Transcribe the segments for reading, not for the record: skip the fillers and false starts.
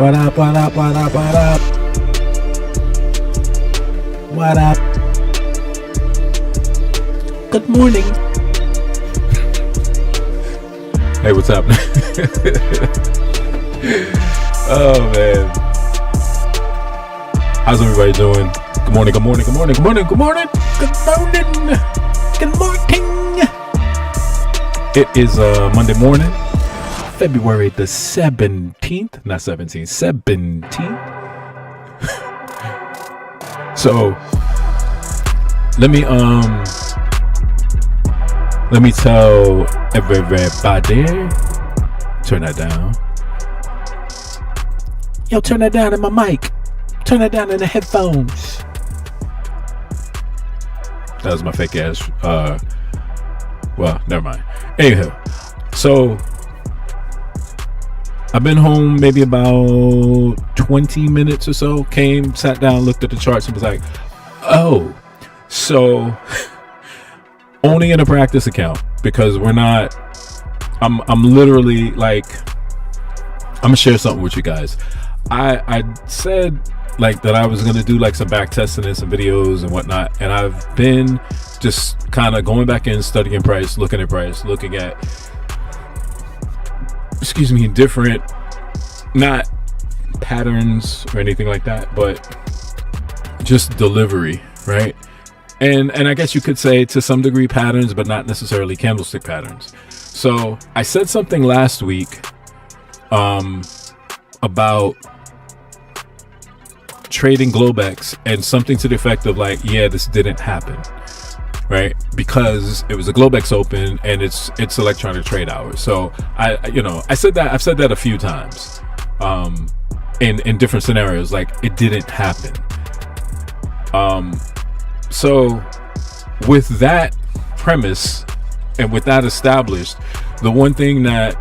What up, what up, what up, what up? What up? Good morning. Hey, what's up? Oh, man. How's everybody doing? Good morning, good morning, good morning, good morning, good morning, good morning, good morning. It is Monday morning, February the 17th, not 17th, 17th. So let me tell everybody, turn that down. Yo, turn that down in my mic. Turn that down in the headphones. That was my fake ass. Well, never mind. Anyhow, so I've been home maybe about 20 minutes or so. Came, sat down, looked at the charts, and was like, "Oh, so owning in a practice account because we're not." I'm literally like, I'm gonna share something with you guys. I said like that I was gonna do like some back testing and some videos and whatnot, and I've been just kind of going back in, studying price, looking at different, not patterns or anything like that, but just delivery, right? And I guess you could say to some degree patterns, but not necessarily candlestick patterns. So I said something last week about trading Globex and something to the effect of like, yeah, this didn't happen, right? Because it was a Globex open and it's electronic trade hours. So I've said that a few times in different scenarios, like it didn't happen. So with that premise and with that established, the one thing that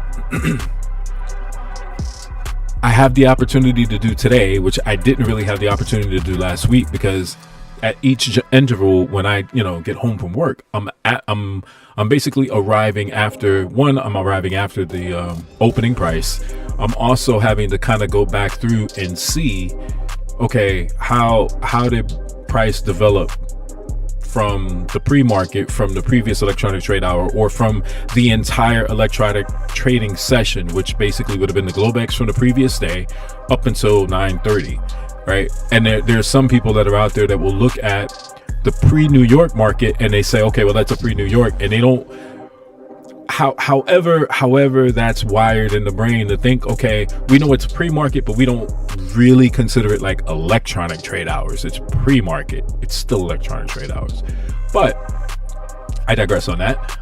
I have the opportunity to do today, which I didn't really have the opportunity to do last week, because at each interval when I get home from work, I'm basically arriving after the opening price. I'm also having to kind of go back through and see, okay, how did price develop from the pre-market, from the previous electronic trade hour, or from the entire electronic trading session, which basically would have been the Globex from the previous day up until 9:30, right? And there's some people that are out there that will look at the pre-New York market and they say, okay, well, that's a pre-New York, and they don't, however that's wired in the brain to think, okay, we know it's pre-market, but we don't really consider it like electronic trade hours. It's pre-market, it's still electronic trade hours. But I digress on that.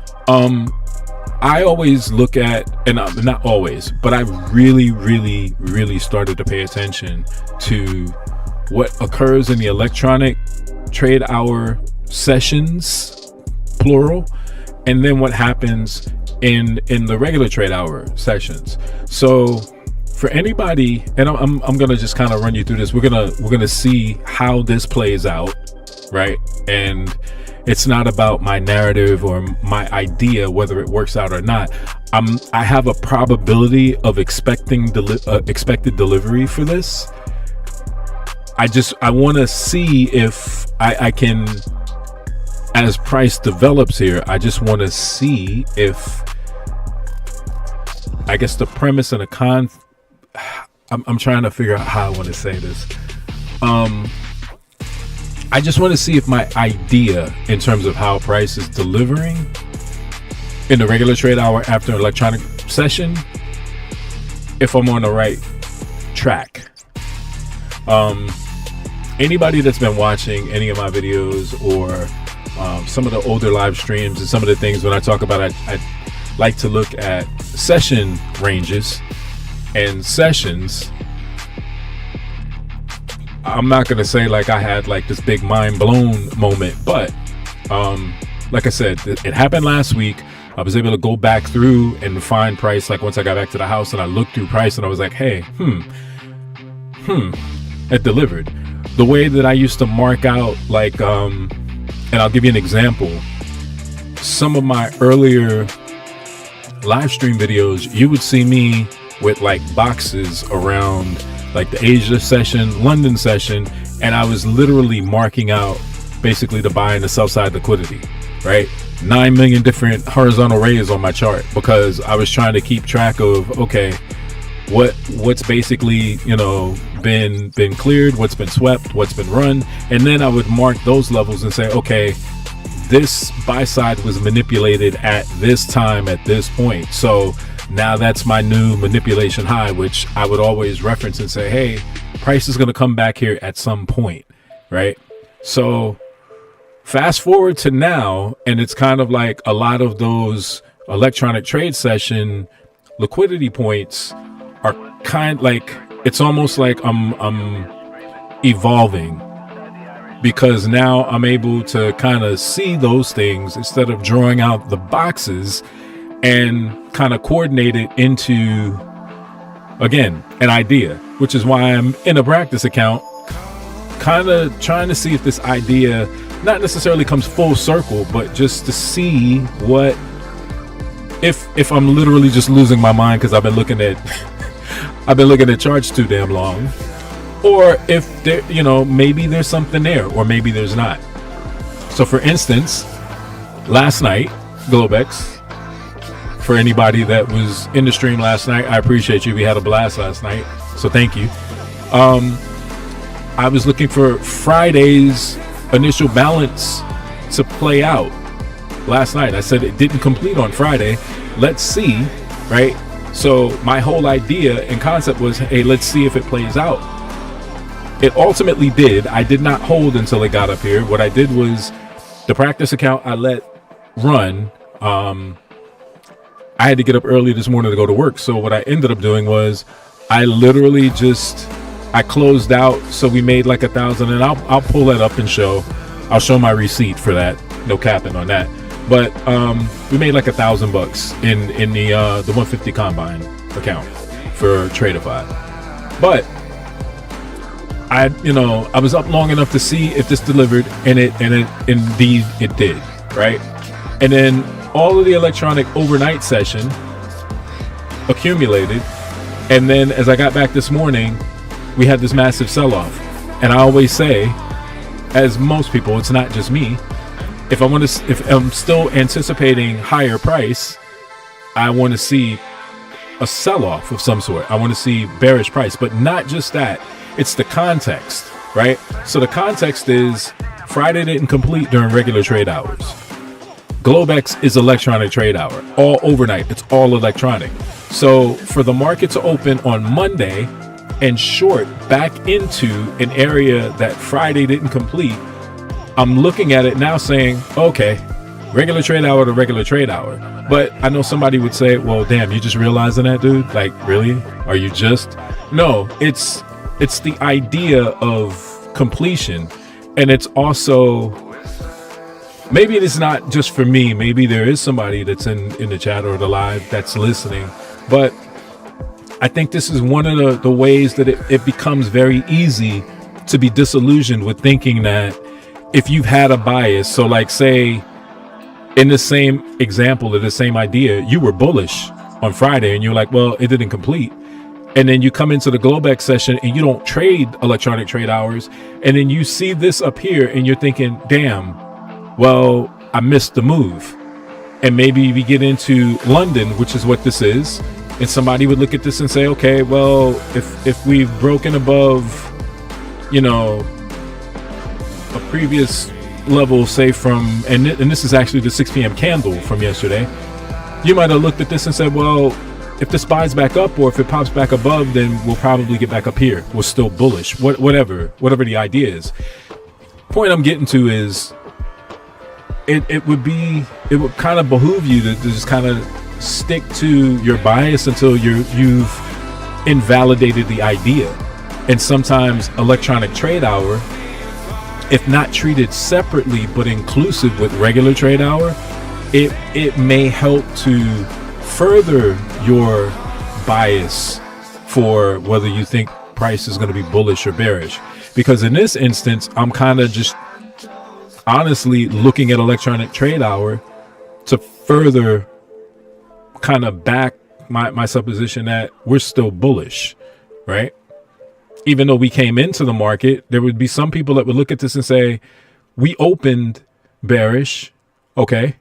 I always look at, and not always, but I really started to pay attention to what occurs in the electronic trade hour sessions, plural, and then what happens in the regular trade hour sessions. So for anybody, and I'm gonna just kind of run you through this. We're gonna see how this plays out, right? And it's not about my narrative or my idea whether it works out or not. I have a probability of expected delivery for this. I want to see if I can, as price develops here, I just want to see if, I guess the premise and the I'm trying to figure out how I want to say this. I just want to see if my idea in terms of how price is delivering in the regular trade hour after an electronic session, if I'm on the right track. Anybody that's been watching any of my videos or some of the older live streams and some of the things when I talk about it, I like to look at session ranges and sessions. I'm not going to say like I had like this big mind blown moment, but like I said, it happened last week. I was able to go back through and find price. Like once I got back to the house and I looked through price and I was like, hey, it delivered. The way that I used to mark out like, and I'll give you an example. Some of my earlier live stream videos, you would see me with like boxes around like the Asia session, London session, and I was literally marking out basically the buy and the sell side liquidity, right? 9 million different horizontal rays on my chart, because I was trying to keep track of, okay, what's basically, you know, been cleared, what's been swept, what's been run, and then I would mark those levels and say, okay, this buy side was manipulated at this time at this point, so now that's my new manipulation high, which I would always reference and say, hey, price is going to come back here at some point, right? So fast forward to now, and it's kind of like a lot of those electronic trade session liquidity points are kind like, it's almost like I'm evolving, because now I'm able to kind of see those things instead of drawing out the boxes and kind of coordinate it into, again, an idea, which is why I'm in a practice account, kind of trying to see if this idea not necessarily comes full circle, but just to see what, if I'm literally just losing my mind because I've been looking at charts too damn long, or if there, you know, maybe there's something there, or maybe there's not. So for instance, last night, Globex, for anybody that was in the stream last night, I appreciate you. We had a blast last night, so thank you. I was looking for Friday's initial balance to play out last night. I said it didn't complete on Friday. Let's see, right? So my whole idea and concept was, hey, let's see if it plays out. It ultimately did. I did not hold until it got up here. What I did was the practice account I let run. I had to get up early this morning to go to work. So what I ended up doing was I literally I closed out. So we made like 1,000, and I'll pull that up and I'll show my receipt for that. No capping on that. But we made like $1,000 in the 150 combine account for Tradeify. But I was up long enough to see if this delivered, and it indeed it did, right? And then all of the electronic overnight session accumulated, and then as I got back this morning, we had this massive sell-off. And I always say, as most people, it's not just me, if I'm still anticipating higher price, I want to see a sell-off of some sort. I want to see bearish price, but not just that. It's the context, right? So the context is Friday didn't complete during regular trade hours. Globex is electronic trade hour, all overnight. It's all electronic. So for the market to open on Monday and short back into an area that Friday didn't complete, I'm looking at it now saying, okay, regular trade hour to regular trade hour. But I know somebody would say, well, damn, you just realizing that, dude? Like, really? Are you just? No, it's the idea of completion. And it's also, maybe it is not just for me. Maybe there is somebody that's in the chat or the live that's listening. But I think this is one of the ways that it becomes very easy to be disillusioned with thinking that if you've had a bias, so like say in the same example of the same idea, you were bullish on Friday and you're like, well, it didn't complete. And then you come into the Globex session and you don't trade electronic trade hours. And then you see this up here and you're thinking, damn, well, I missed the move. And maybe we get into London, which is what this is. And somebody would look at this and say, okay, well, if we've broken above, you know, a previous level, say from, and this is actually the 6 p.m. candle from yesterday, you might have looked at this and said, well, if this buys back up or if it pops back above, then we'll probably get back up here. We're still bullish, whatever the idea is. Point I'm getting to is it would kind of behoove you to just kind of stick to your bias until you've invalidated the idea. And sometimes electronic trade hour, if not treated separately but inclusive with regular trade hour, it may help to further your bias for whether you think price is going to be bullish or bearish. Because in this instance, I'm kind of just honestly looking at electronic trade hour to further kind of back my supposition that we're still bullish, right? even though we came into the market, there would be some people that would look at this and say, we opened bearish, okay?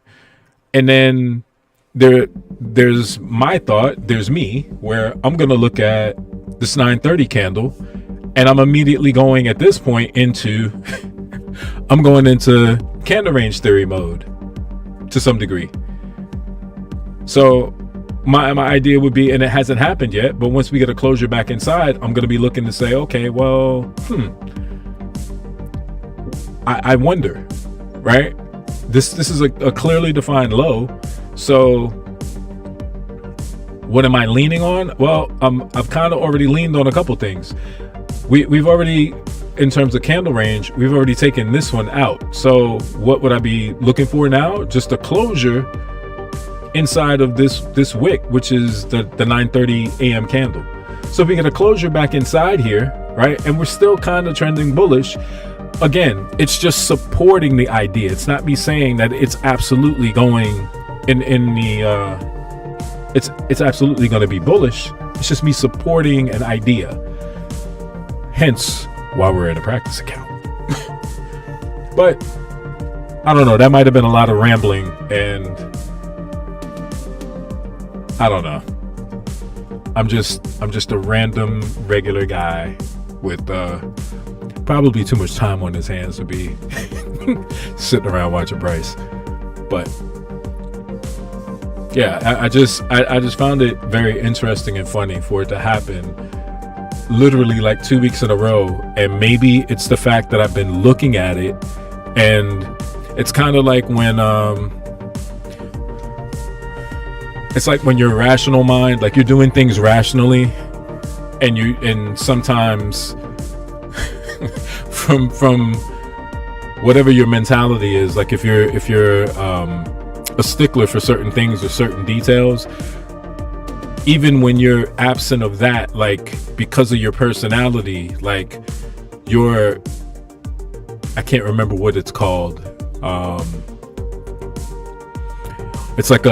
And then there's my thought, there's me, where I'm going to look at this 930 candle, and I'm immediately going at this point into, I'm going into candle range theory mode to some degree. So my idea would be, and it hasn't happened yet, but once we get a closure back inside, I'm going to be looking to say, okay, well, I wonder, right? This is a clearly defined low. So what am I leaning on? Well, I've kind of already leaned on a couple things. We've already, in terms of candle range, we've already taken this one out. So what would I be looking for now? Just a closure inside of this wick, which is the 9:30 a.m. candle. So if we get a closure back inside here, right, and we're still kind of trending bullish, again, it's just supporting the idea. It's not me saying that it's absolutely going in the it's absolutely going to be bullish. It's just me supporting an idea. Hence why we're in a practice account. But I don't know, that might have been a lot of rambling, and I don't know. I'm just a random regular guy with probably too much time on his hands to be sitting around watching price. But yeah, I just found it very interesting and funny for it to happen literally like 2 weeks in a row. And maybe it's the fact that I've been looking at it, and it's kind of like when it's like when your rational mind, like you're doing things rationally, and sometimes from whatever your mentality is, like if you're a stickler for certain things or certain details, even when you're absent of that, like because of your personality, like I can't remember what it's called. It's like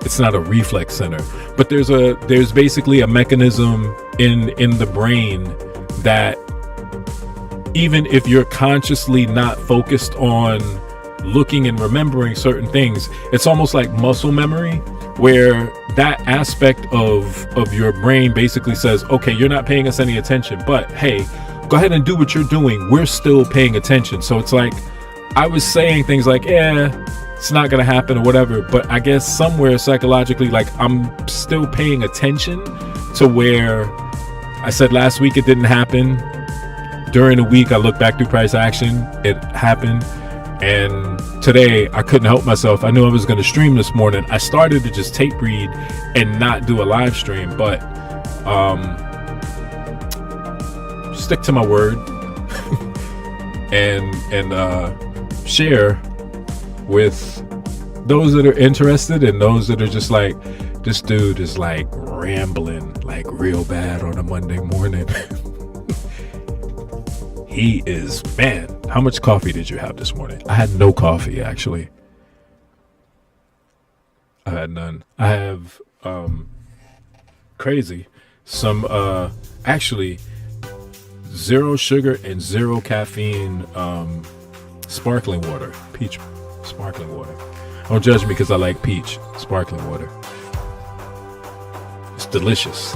it's not a reflex center, but there's basically a mechanism in the brain that even if you're consciously not focused on looking and remembering certain things, it's almost like muscle memory, where that aspect of your brain basically says, okay, you're not paying us any attention, but hey, go ahead and do what you're doing. We're still paying attention. So it's like I was saying things like, it's not gonna happen or whatever, but I guess somewhere psychologically, like I'm still paying attention to where I said last week it didn't happen. During the week I looked back through price action, it happened. And today I couldn't help myself. I knew I was going to stream this morning. I started to just tape read and not do a live stream, but stick to my word and share with those that are interested and those that are just like, this dude is like rambling like real bad on a Monday morning. He is, man, how much coffee did you have this morning? I had no coffee, actually. I had none. I have crazy some actually 0 sugar and 0 caffeine sparkling water, peach sparkling water. Don't judge me because I like peach sparkling water. It's delicious.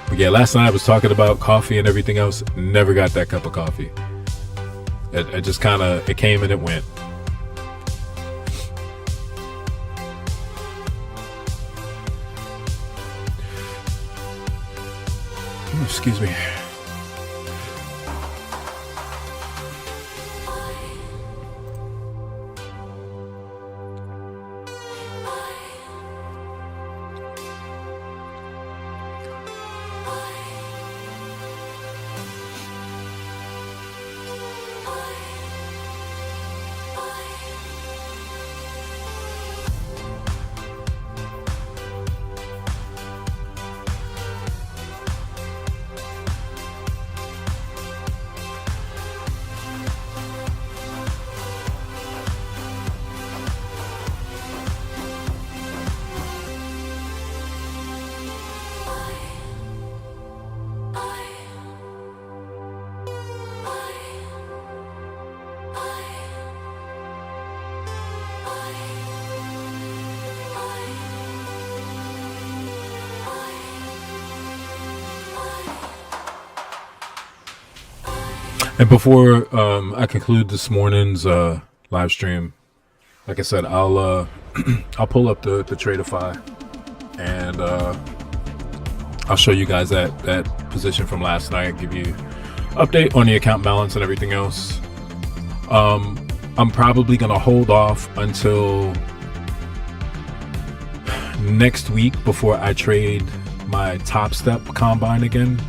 But yeah, last night I was talking about coffee and everything else. Never got that cup of coffee. It just kind of, it came and it went. Ooh, excuse me. And before I conclude this morning's live stream, like I said, I'll I'll pull up the Tradeify, and I'll show you guys that position from last night, give you update on the account balance and everything else. I'm probably gonna hold off until next week before I trade my Topstep combine again,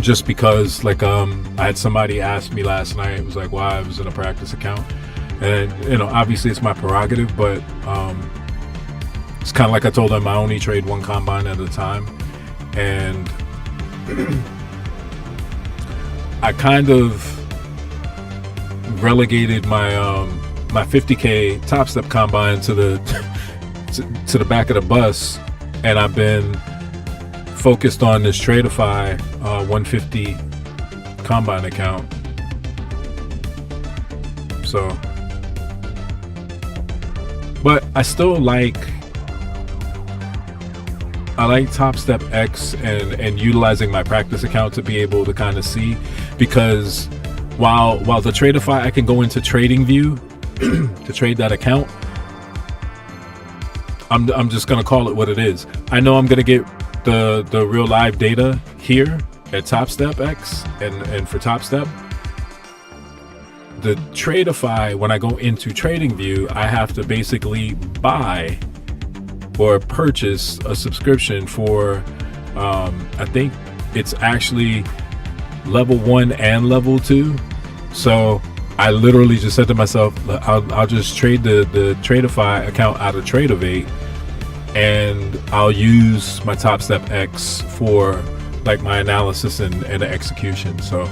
just because like I had somebody ask me last night, it was like why I was in a practice account, and obviously it's my prerogative, but it's kind of like I told them I only trade one combine at a time, and I kind of relegated my my 50K Topstep combine to the to the back of the bus, and I've been focused on this Tradeify 150 combine account. So, but I still like Topstep X and utilizing my practice account to be able to kind of see, because while the Tradeify I can go into trading view to trade that account, I'm just gonna call it what it is. I know I'm gonna get the real live data here at Topstep X and for Topstep. The Tradeify, when I go into trading view, I have to basically buy or purchase a subscription for I think it's actually level 1 and level 2. So I literally just said to myself, I'll just trade the Tradeify account out of Tradeivate, and I'll use my Topstep X for like my analysis and the execution. So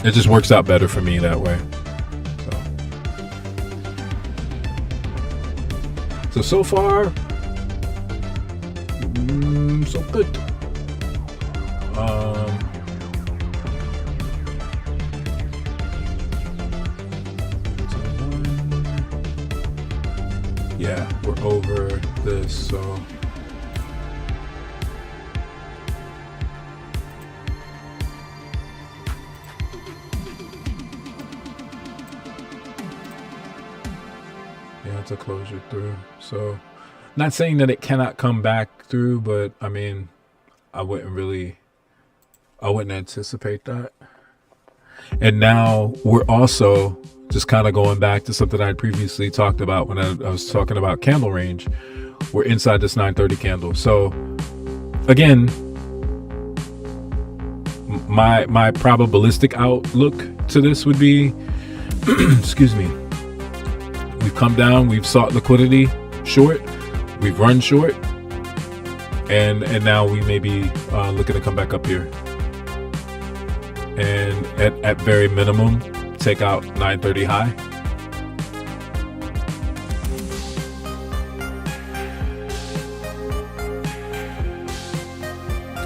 it just works out better for me that way. So far, so good. Yeah, we're over this, so yeah, it's a closure through. So not saying that it cannot come back through, but I mean, I wouldn't anticipate that. And now we're also just kind of going back to something I had previously talked about when I was talking about candle range. We're inside this 930 candle. So again, my probabilistic outlook to this would be, excuse me, we've come down, we've sought liquidity short, we've run short, and now we may be looking to come back up here, and at very minimum take out 930 high.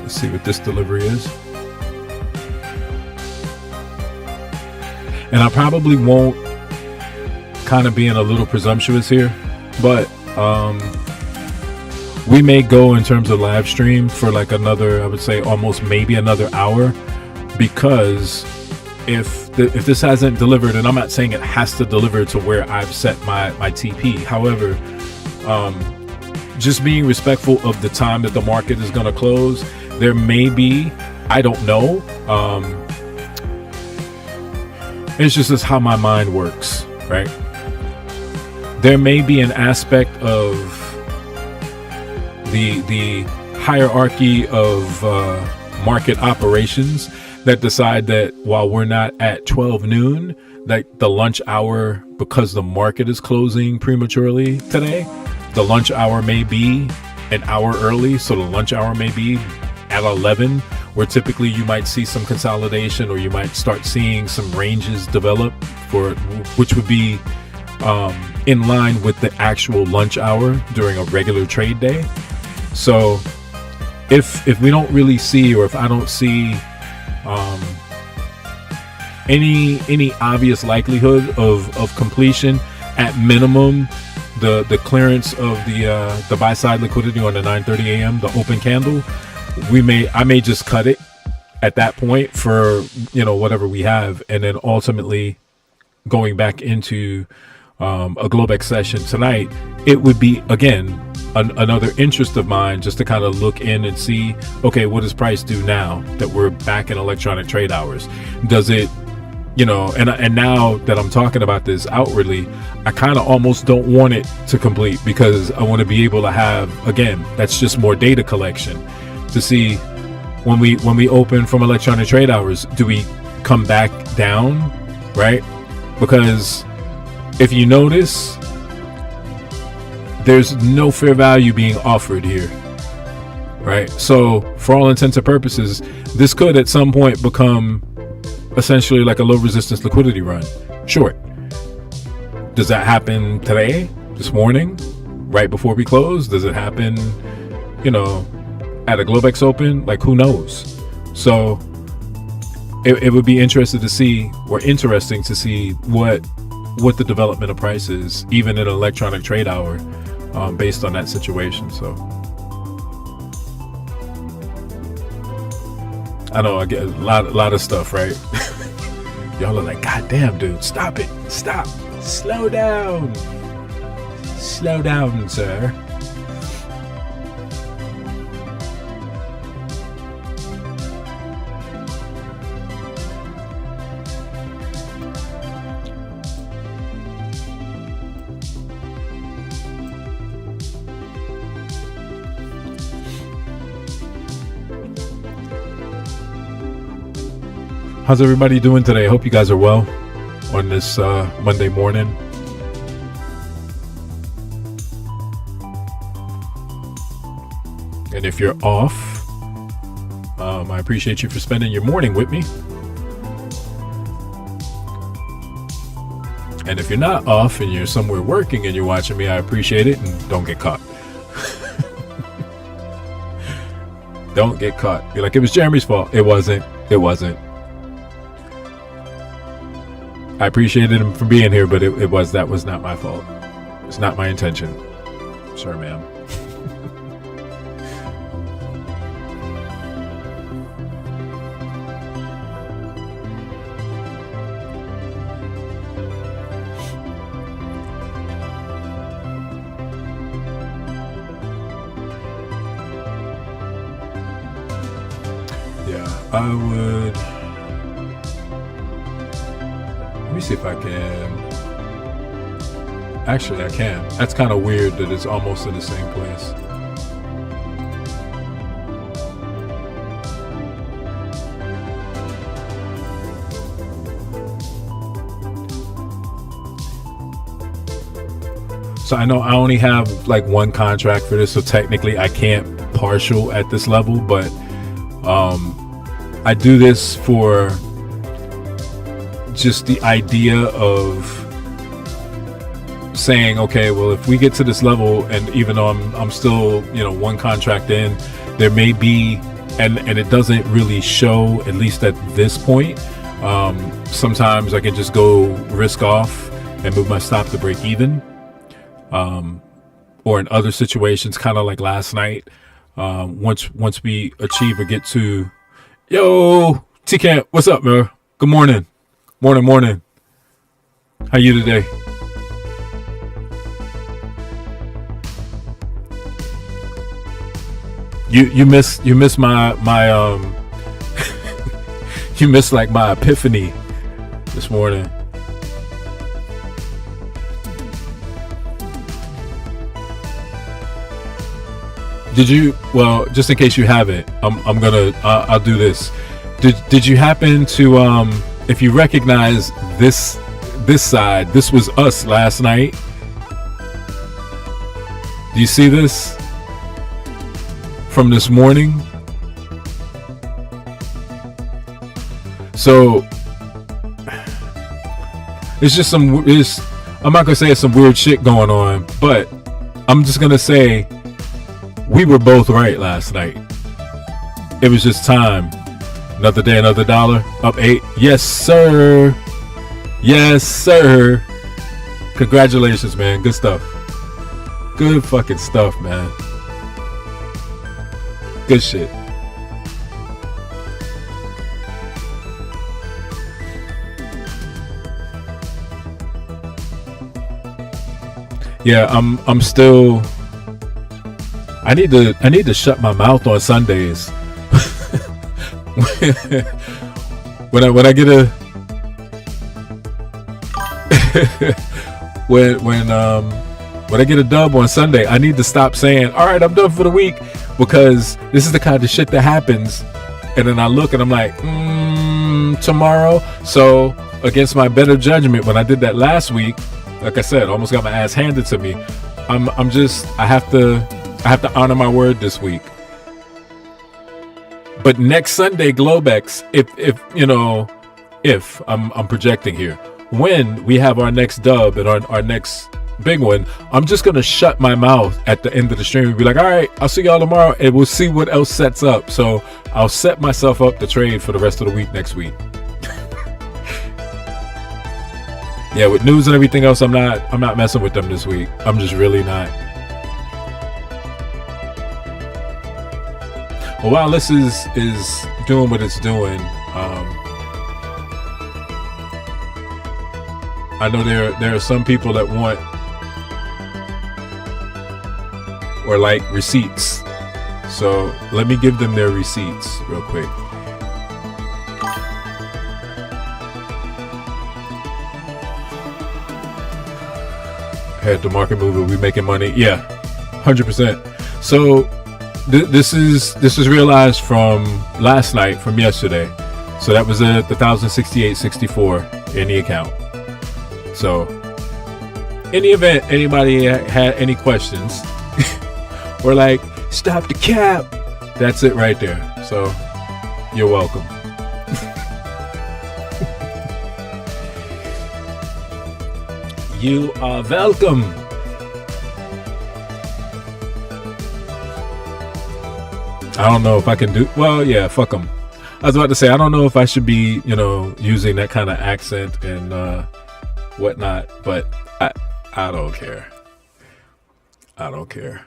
Let's see what this delivery is. And I probably won't, kind of being a little presumptuous here, but we may go in terms of live stream for like another, I would say almost maybe another hour, because if this hasn't delivered, and I'm not saying it has to deliver to where I've set my TP, however, just being respectful of the time that the market is going to close, there may be, I don't know, it's just how my mind works, right? There may be an aspect of the hierarchy of market operations that decide that while we're not at 12 noon, that the lunch hour, because the market is closing prematurely today, the lunch hour may be an hour early. So the lunch hour may be at 11, where typically you might see some consolidation, or you might start seeing some ranges develop, for which would be in line with the actual lunch hour during a regular trade day. So if we don't really see, or if I don't see any obvious likelihood of completion, at minimum the clearance of the buy side liquidity on the 9:30 a.m. the open candle, I may just cut it at that point for whatever we have, and then ultimately going back into a Globex session tonight, it would be again another interest of mine just to kind of look in and see, okay, what does price do now that we're back in electronic trade hours? Does it, and now that I'm talking about this outwardly, I kind of almost don't want it to complete, because I want to be able to have, again, that's just more data collection to see when we open from electronic trade hours, do we come back down, right? Because if you notice, there's no fair value being offered here, right? So for all intents and purposes, this could at some point become essentially like a low resistance liquidity run, short. Does that happen today, this morning, right before we close? Does it happen, at a Globex open? Like, who knows? So it would be interesting to see what the development of price is, even in an electronic trade hour, based on that situation. So I know I get a lot of stuff, right? Y'all are like, God damn, dude, stop it, stop, slow down, sir. How's everybody doing today? I hope you guys are well on this Monday morning. And if you're off, I appreciate you for spending your morning with me. And if you're not off and you're somewhere working and you're watching me, I appreciate it, and don't get caught. Don't get caught. You're like, it was Jeremy's fault. It wasn't. I appreciated him for being here, but that was not my fault. It's not my intention. Sir, ma'am. Yeah, I would. Let me see if I can. Actually, I can. That's kind of weird that it's almost in the same place. So I know I only have like one contract for this, so technically I can't partial at this level, but I do this for just the idea of saying, okay, well, if we get to this level, and even though I'm still, one contract in, there may be, and it doesn't really show, at least at this point, sometimes I can just go risk off and move my stop to break even, or in other situations, kind of like last night, once we achieve or get to, yo, T-Camp, what's up, man? Good morning. Morning. How you today? You miss my you miss like my epiphany this morning. Did you? Well, just in case you haven't, I'll do this. Did you happen to if you recognize this side, this was us last night. Do you see this from this morning? So it's just I'm not gonna say it's some weird shit going on, but I'm just gonna say we were both right last night. It was just time. Another day, another dollar. Up 8. Yes, sir. Congratulations, man. Good stuff. Good fucking stuff, man. Good shit. Yeah, I'm still. I need to shut my mouth on Sundays. when I get a when I get a dub on Sunday, I need to stop saying, "All right, I'm done for the week," because this is the kind of shit that happens, and then I look and I'm like, tomorrow. So against my better judgment, when I did that last week, like I said, almost got my ass handed to me. I have to honor my word this week. But next Sunday, Globex, if I'm projecting here, when we have our next dub and our next big one, I'm just gonna shut my mouth at the end of the stream and be like, all right, I'll see y'all tomorrow, and we'll see what else sets up. So I'll set myself up to trade for the rest of the week next week. Yeah, with news and everything else, I'm not messing with them this week. I'm just really not. Well, while this is doing what it's doing, I know there are some people that want or like receipts. So let me give them their receipts real quick. At the market mover, we making money. Yeah, 100%. So this is realized from last night, from yesterday. So that was at 1,068.64 in the account. So in the event anybody had any questions or like, stop the cap, that's it right there. So you're welcome. You are welcome. I don't know if I can do. Well, yeah, fuck them. I was about to say, I don't know if I should be, using that kind of accent and whatnot, but I don't care. I don't care.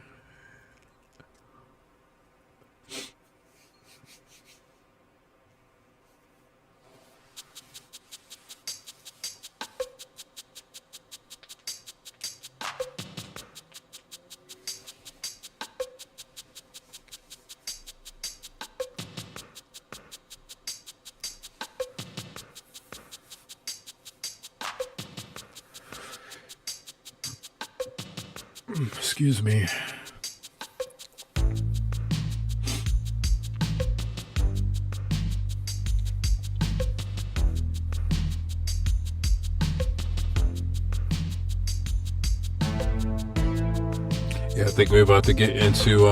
Excuse me. Yeah, I think we're about to get into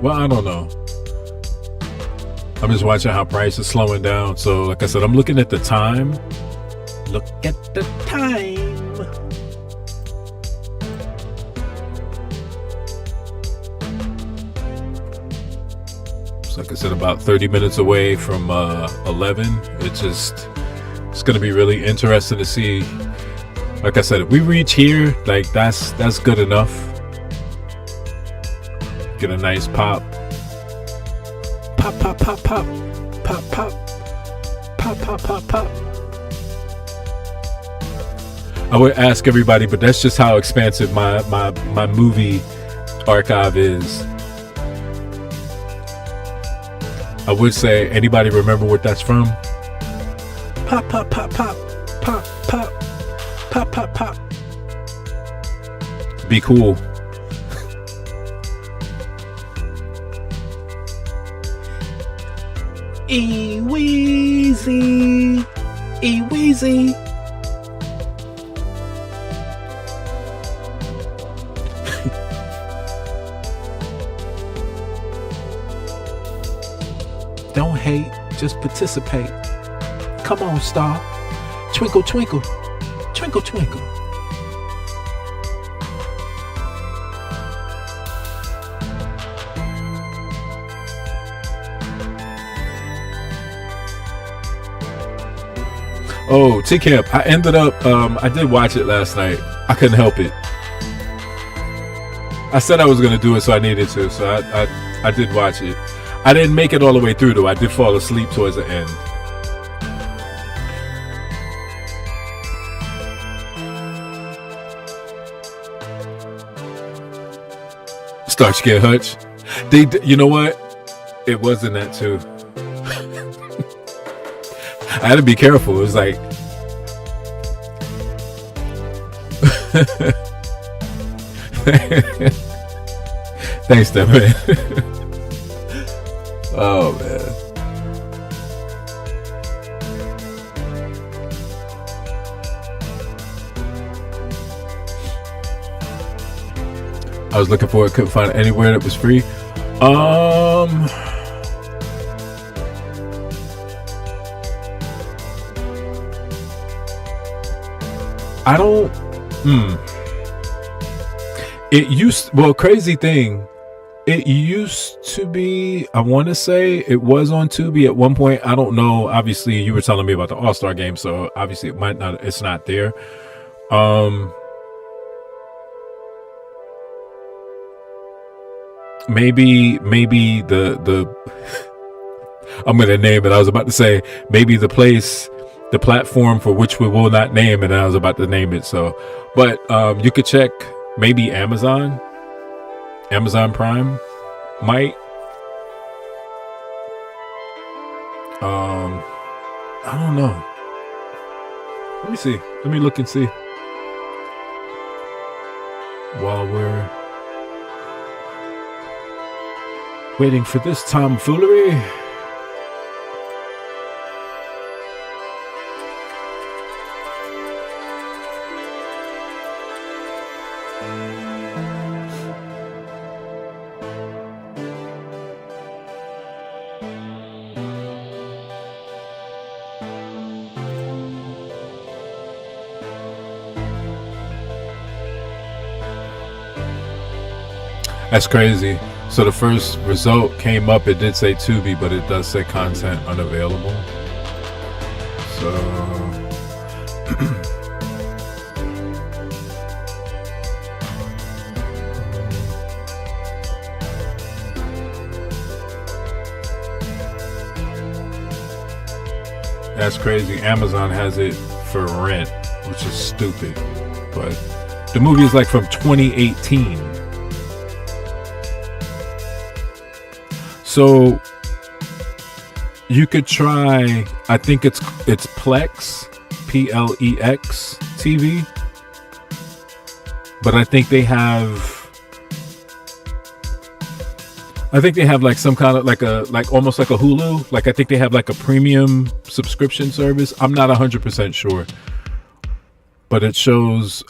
well, I don't know. I'm just watching how price is slowing down. So like I said, I'm looking at the time. Look at the time. So like I said, about 30 minutes away from 11. It's going to be really interesting to see. Like I said, if we reach here, like that's good enough. Get a nice pop. Pop, pop, pop, pop. Pop, pop. Pop, pop, pop, pop. I would ask everybody, but that's just how expansive my movie archive is. I would say, anybody remember what that's from? Pop, pop, pop, pop, pop, pop, pop, pop, pop. Be cool. E-Weezy, E-Weezy. Don't hate, just participate. Come on, star. Twinkle, twinkle. Twinkle, twinkle. Oh, T-Camp. I ended up, I did watch it last night. I couldn't help it. I said I was going to do it, so I needed to. So I did watch it. I didn't make it all the way through, though. I did fall asleep towards the end. Starsky and Hutch. You know what? It wasn't that too. I had to be careful. It was like, thanks, that man. Oh man. I was looking for it, couldn't find it anywhere that was free. I don't. It used. Well, crazy thing. It used to be. I want to say it was on Tubi at one point. I don't know. Obviously, you were telling me about the All-Star game, so obviously it might not. It's not there. Maybe the I'm gonna name it. I was about to say maybe the platform for which we will not name, and I was about to name it. So, but you could check maybe Amazon Prime might. I don't know. Let me see. Let me look and see. While we're waiting for this tomfoolery. That's crazy. So the first result came up, it did say Tubi, but it does say content unavailable. So that's crazy. Amazon has it for rent, which is stupid. But the movie is like from 2018. So you could try, I think it's Plex, Plex TV. But I think they have like some kind of like almost like a Hulu. Like I think they have like a premium subscription service. I'm not 100% sure. But it shows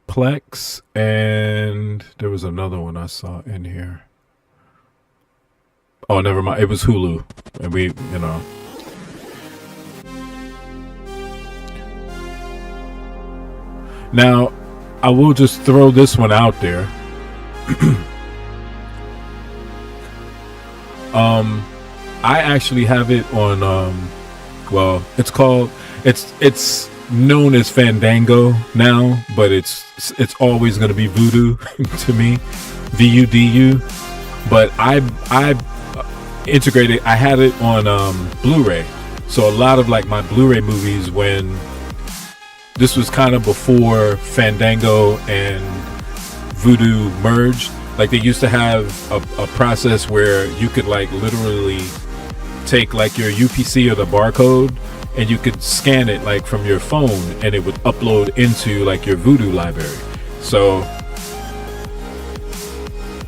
Plex, and there was another one I saw in here. Oh, never mind. It was Hulu. And we, you know. Now, I will just throw this one out there. I actually have it on, well, it's known as Fandango now, but it's always going to be Vudu to me. VUDU. But I integrated, I had it on Blu-ray, so a lot of like my Blu-ray movies, when this was kind of before Fandango and Vudu merged, like they used to have a process where you could like literally take like your UPC or the barcode and you could scan it like from your phone and it would upload into like your Vudu library. So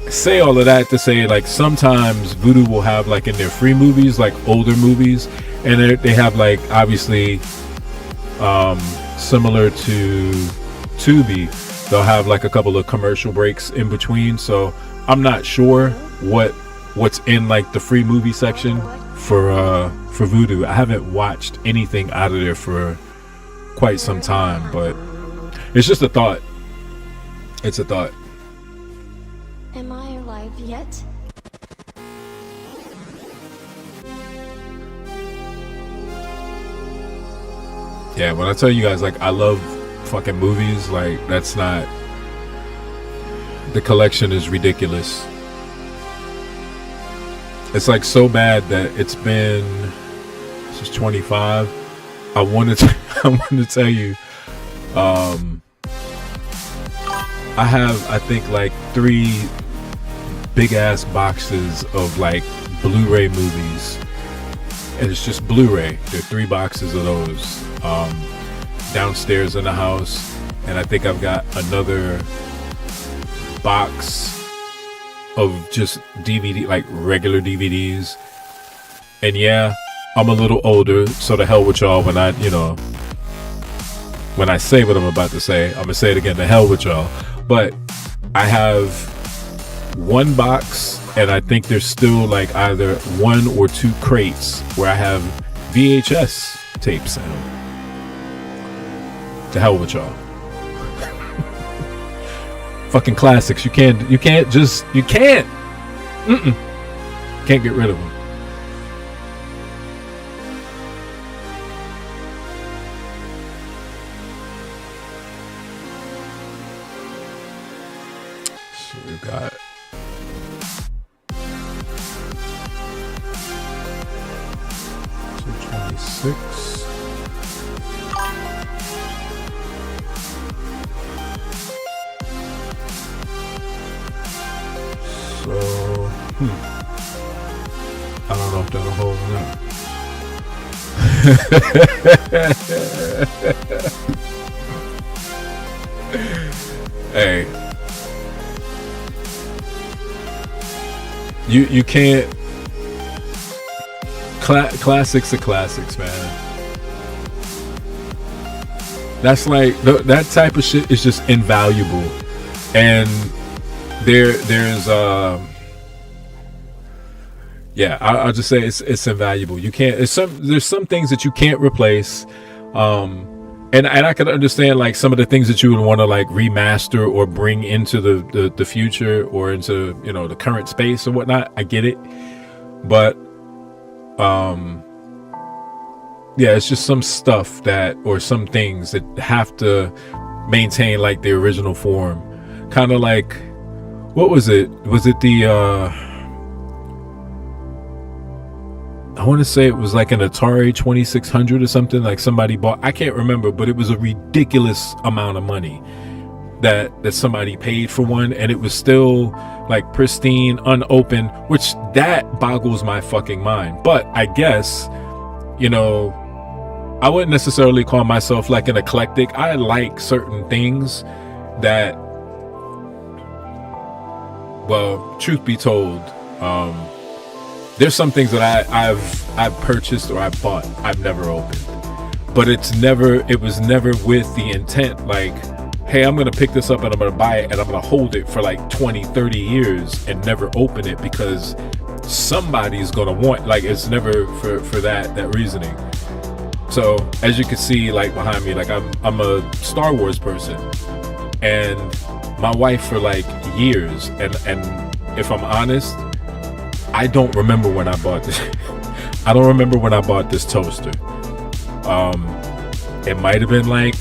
say all of that to say, like, sometimes Vudu will have like in their free movies, like older movies, and they have like obviously similar to Tubi, they'll have like a couple of commercial breaks in between. So I'm not sure what's in like the free movie section for Vudu. I haven't watched anything out of there for quite some time, but it's just a thought. It's a thought. Am I alive yet? Yeah, when I tell you guys, like, I love fucking movies, like, that's not, the collection is ridiculous. It's like so bad that it's been, this is 25. I wanted to tell you, I have, I think, like 3 big ass boxes of like Blu-ray movies, and it's just Blu-ray. There are 3 boxes of those downstairs in the house, and I think I've got another box of just DVD, like regular DVDs. And yeah, I'm a little older, so to hell with y'all when I say what I'm about to say. I'm gonna say it again, to hell with y'all. But I have 1 box, and I think there's still like either 1 or 2 crates where I have VHS tapes in them. To hell with y'all. Fucking classics. You can't can't get rid of them. So we've got $226. So, I don't know if that'll hold up. Hey, you can't. Classics are classics, man. That's like that type of shit is just invaluable, and there's yeah, I'll just say it's invaluable. You can't. There's some things that you can't replace, and I can understand like some of the things that you would want to like remaster or bring into the future or into the current space or whatnot. I get it, but yeah, it's just some stuff or some things that have to maintain like the original form. Kind of like, what was it? Was it the I want to say it was like an Atari 2600 or something, like somebody bought. I can't remember, but it was a ridiculous amount of money that somebody paid for one, and it was still like pristine, unopened, which that boggles my fucking mind. But I guess, I wouldn't necessarily call myself like an eclectic. I like certain things that, well, truth be told, there's some things that I've purchased or I've bought I've never opened, but it was never with the intent like, hey, I'm gonna pick this up and I'm gonna buy it and I'm gonna hold it for like 20-30 years and never open it because somebody's gonna want, like, it's never for that reasoning. So as you can see, like behind me, like I'm a Star Wars person, and my wife for like years, and if I'm honest, I don't remember when I bought this. I don't remember when I bought this toaster. It might have been like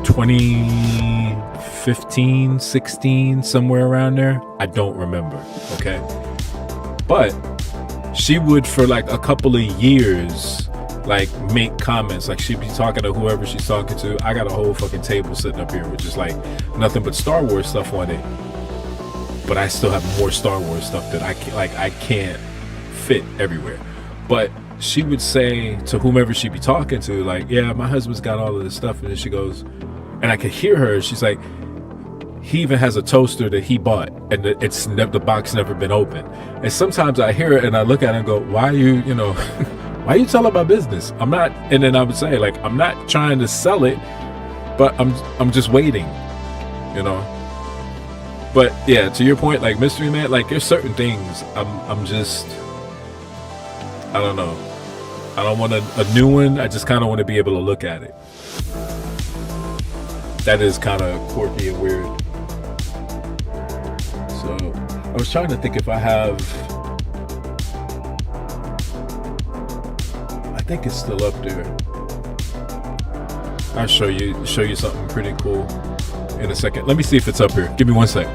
2015, 16, somewhere around there. I don't remember. Okay. But she would, for like a couple of years, like make comments. Like she'd be talking to whoever she's talking to. I got a whole fucking table sitting up here with just like nothing but Star Wars stuff on it. But I still have more Star Wars stuff that I can't fit everywhere. But she would say to whomever she'd be talking to, like, yeah, my husband's got all of this stuff. And then she goes, and I could hear her, she's like, he even has a toaster that he bought, and the box never been opened. And sometimes I hear it and I look at it and go, why are you, why are you telling my business? I'm not. And then I would say, like, I'm not trying to sell it, but I'm just waiting, But yeah, to your point, like Mystery Man, like there's certain things I'm just, I don't know. I don't want a new one. I just kind of want to be able to look at it. That is kind of quirky and weird. So I was trying to think if I have, I think it's still up there. I'll show you something pretty cool in a second. Let me see if it's up here. Give me 1 sec.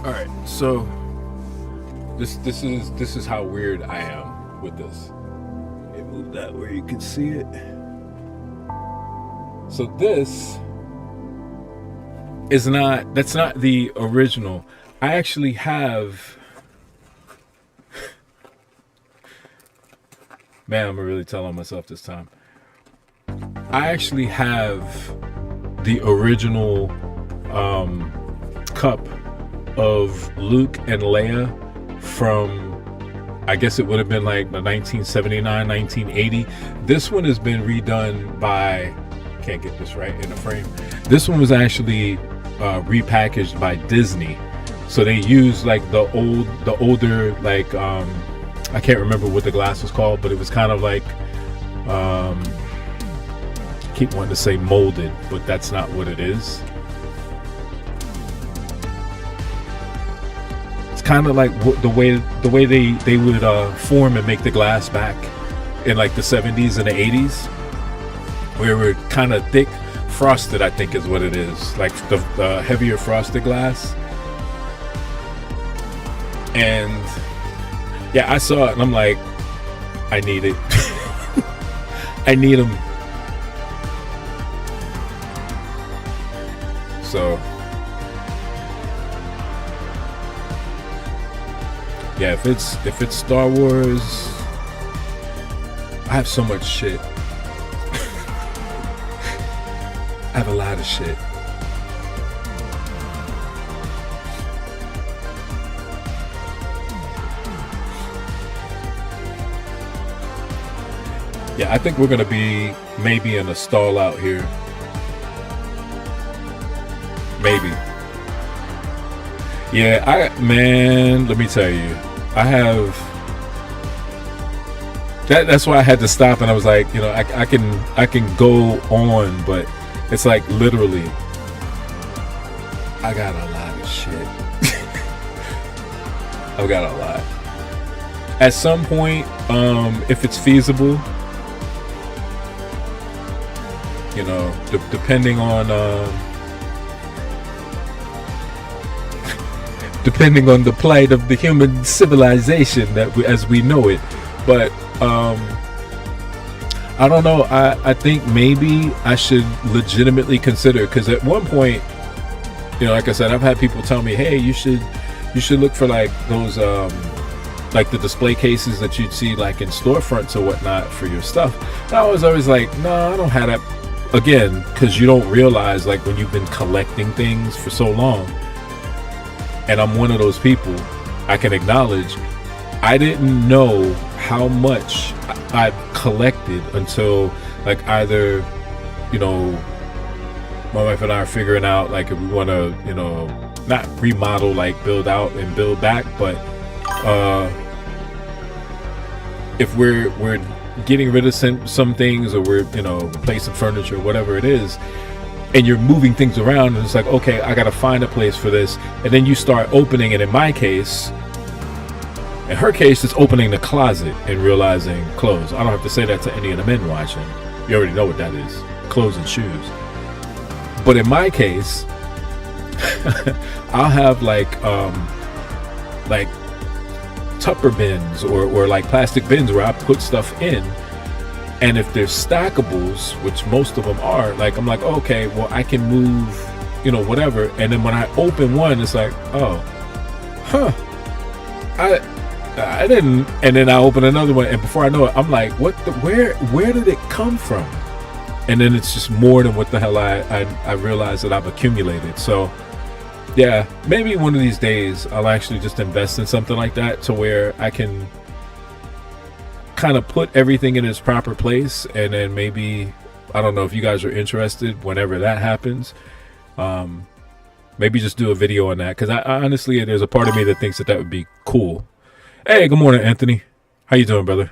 All right, so this is how weird I am with this. Let me move that where you can see it. So this is that's not the original. I actually have, man, I'm really telling myself this time. I actually have the original cup of Luke and Leia from, I guess it would have been like the 1979, 1980. This one has been redone by, can't get this right in the frame. This one was actually repackaged by Disney. So they used like the older, like, I can't remember what the glass was called, but it was kind of like, I keep wanting to say molded, but that's not what it is. Kind of like the way they would form and make the glass back in like the 70s and the 80s, where we're kind of thick frosted, I think is what it is, like the heavier frosted glass. And yeah, I saw it and I'm like, I need it. I need them. So yeah, if it's Star Wars, I have so much shit. I have a lot of shit. Yeah, I think we're gonna be maybe in a stall out here. Maybe. Yeah, man, let me tell you, I have that's why I had to stop, and I was like, you know, I can go on, but it's like literally I got a lot of shit. I've got a lot. At some point, if it's feasible, you know, depending on the plight of the human civilization as we know it. But I don't know. I think maybe I should legitimately consider, because at one point, you know, like I said, I've had people tell me, hey, you should look for like those like the display cases that you'd see like in storefronts or whatnot for your stuff. And I was always like, no, I don't have that. Again, because you don't realize, like, when you've been collecting things for so long, and I'm one of those people, I can acknowledge I didn't know how much I've collected until, like, either, you know, my wife and I are figuring out, like, if we want to, you know, not remodel, like build out and build back, but if we're getting rid of some things, or we're, you know, replacing furniture, whatever it is, and you're moving things around, and it's like, okay, I gotta find a place for this, and then you start opening it. In my case, in her case, it's opening the closet and realizing clothes. I don't have to say that to any of the men watching. You already know what that is, clothes and shoes. But in my case, I'll have like Tupper bins or like plastic bins where I put stuff in, and if they're stackables, which most of them are, like, I'm like, okay, well, I can move, you know, whatever. And then when I open one, it's like, oh, I didn't. And then I open another one, and before I know it, I'm like, what the, where did it come from? and then it's just more than what the hell I realize that I've accumulated. So yeah, maybe one of these days I'll actually just invest in something like that to where I can kind of put everything in its proper place. And then maybe, I don't know if you guys are interested whenever that happens, maybe just do a video on that, because I honestly, there's a part of me that thinks that would be cool. Hey, good morning, Anthony. How you doing, brother?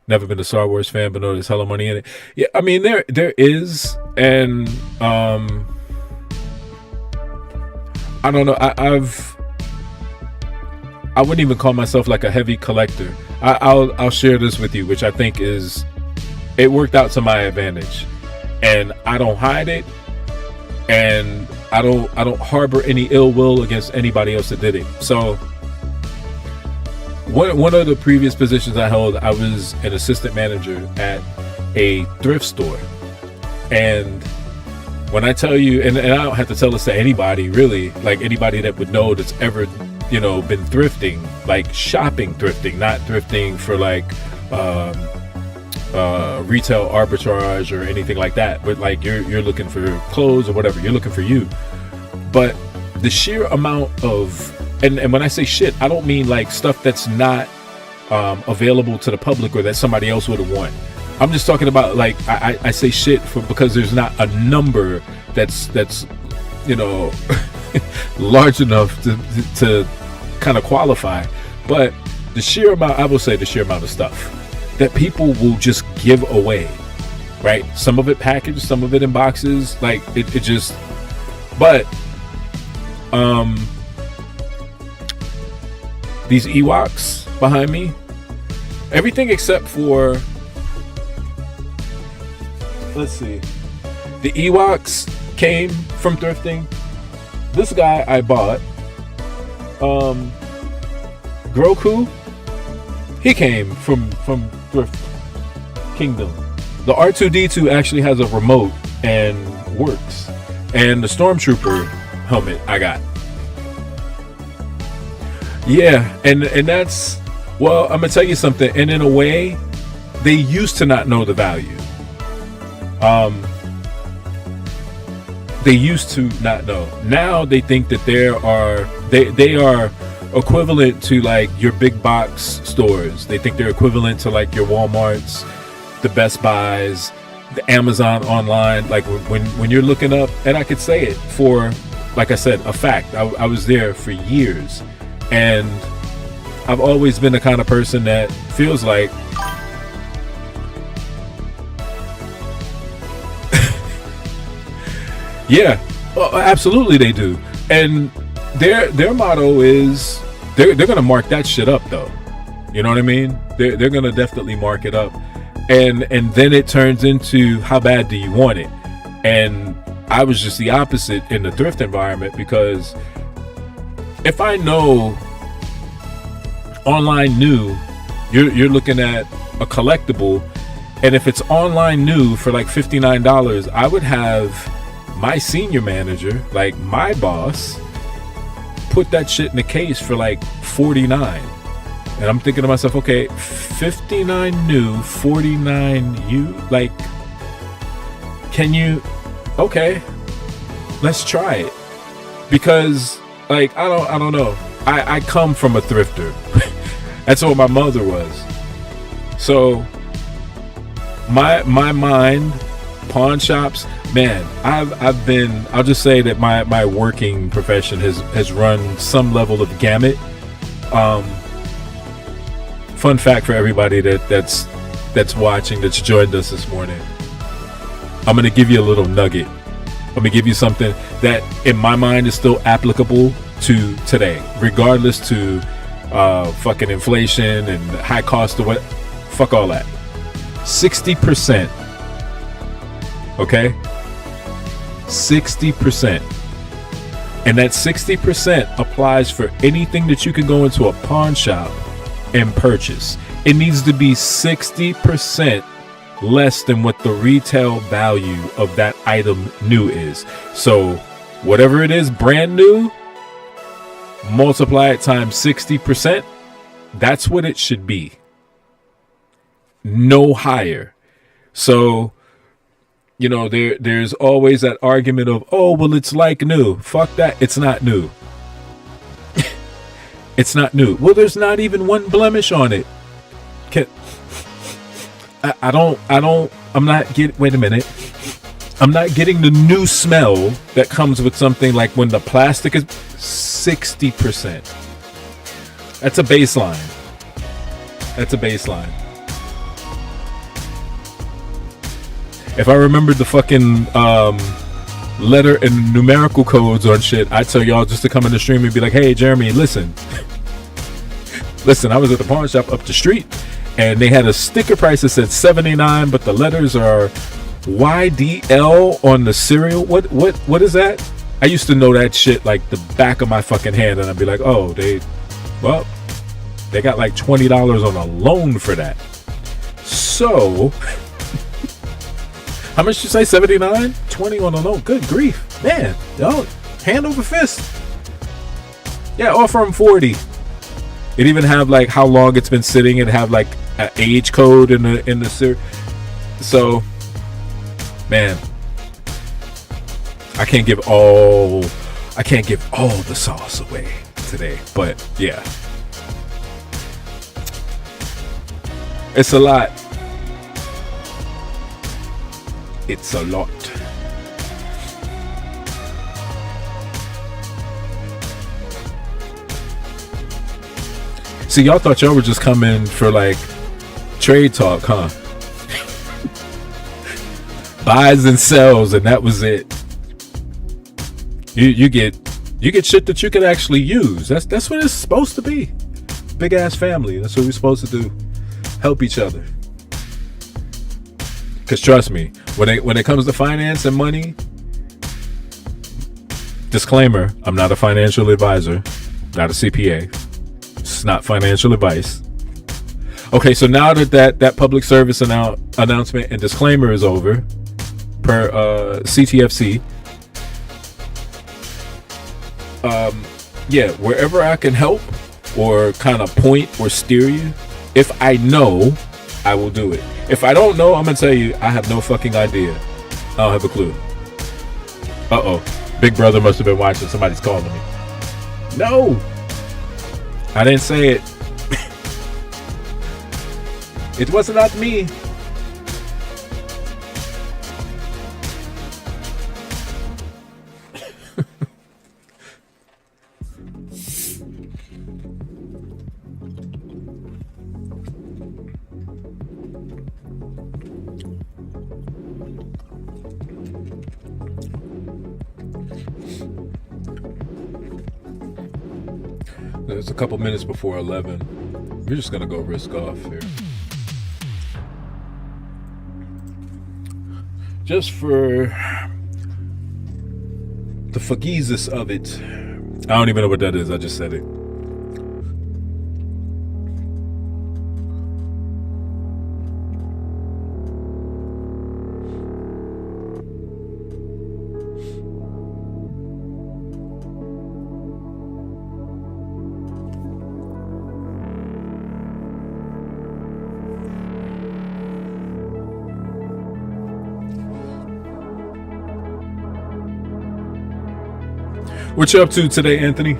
Never been a Star Wars fan, but know there's hella money in it. Yeah, I mean, there is, and I don't know. I wouldn't even call myself like a heavy collector. I'll share this with you, which I think it worked out to my advantage, and I don't hide it, and I don't harbor any ill will against anybody else that did it. So one of the previous positions I held, I was an assistant manager at a thrift store. And when I tell you, and I don't have to tell this to anybody really, like anybody that would know that's ever, been thrifting, like shopping thrifting, not thrifting for like retail arbitrage or anything like that, but like you're looking for clothes or whatever, you're looking for you. But the sheer amount of, and when I say shit, I don't mean like stuff that's not available to the public or that somebody else would have won. I'm just talking about, like, I say shit because there's not a number that's large enough to kind of qualify. But the sheer amount, I will say the sheer amount of stuff that people will just give away, right? Some of it packaged, some of it in boxes, like it just, but these Ewoks behind me, everything except for, let's see, the Ewoks came from thrifting. This guy I bought, Groku, he came from Thrift Kingdom. The R2-D2 actually has a remote and works, and the Stormtrooper helmet I got. Yeah, and that's, well, I'm gonna tell you something, and in a way they used to not know the value. They used to not know. Now they think that they are equivalent to like your big box stores. They think they're equivalent to like your Walmarts, the Best Buys, the Amazon online. Like when you're looking up, and I could say it for, like I said, a fact. I was there for years, and I've always been the kind of person that feels like yeah, well, absolutely they do. And their motto is they're gonna mark that shit up though. You know what I mean? They're gonna definitely mark it up. And then it turns into, how bad do you want it? And I was just the opposite in the thrift environment, because if I know online new, you're looking at a collectible, and if it's online new for like $59, I would have my senior manager, like my boss, put that shit in the case for like $49. And I'm thinking to myself, okay, $59 new, $49 you, like, can you, okay, let's try it. Because like, I don't know, I come from a thrifter. That's what my mother was. So my mind, pawn shops, man, I'll just say that my working profession has run some level of gamut. Fun fact for everybody that's watching, that's joined us this morning, I'm gonna give you a little nugget. I'm gonna give you something that in my mind is still applicable to today, regardless to fucking inflation and high cost of what, fuck all that. 60%, okay, 60%, and that 60% applies for anything that you can go into a pawn shop and purchase. It needs to be 60% less than what the retail value of that item new is. So whatever it is brand new, multiply it times 60%, that's what it should be, no higher. So there's always that argument of, oh, well, it's like new. Fuck that. It's not new. It's not new. Well, there's not even one blemish on it. Wait a minute. I'm not getting the new smell that comes with something like when the plastic is 60%. That's a baseline. If I remembered the fucking letter and numerical codes on shit, I'd tell y'all just to come in the stream and be like, hey, Jeremy, listen. Listen, I was at the pawn shop up the street, and they had a sticker price that said $79, but the letters are YDL on the cereal. What is that? I used to know that shit like the back of my fucking hand, and I'd be like, oh, they got like $20 on a loan for that. So... How much did you say? 79? 20 on a loan. Good grief. Man, y'all, hand over fist. Yeah, offer them 40. It even have like how long it's been sitting. It have like an age code in the series. So, man, I can't give all the sauce away today. But yeah, it's a lot. It's a lot. See, y'all thought y'all were just coming for like trade talk, huh? Buys and sells, and that was it. You get shit that you can actually use. That's what it's supposed to be. Big ass family. That's what we're supposed to do. Help each other. Because trust me, when it comes to finance and money, disclaimer, I'm not a financial advisor, not a CPA. It's not financial advice. Okay, so now that public service announcement and disclaimer is over, per CTFC, yeah, wherever I can help or kind of point or steer you, if I know, I will do it. If I don't know, I'm gonna tell you, I have no fucking idea. I don't have a clue. Uh-oh. Big brother must have been watching. Somebody's calling me. No! I didn't say it. It was not me. It's a couple minutes before 11. We're just gonna go risk off here. Just for the fuckeezus of it. I don't even know what that is. I just said it. What you up to today, Anthony?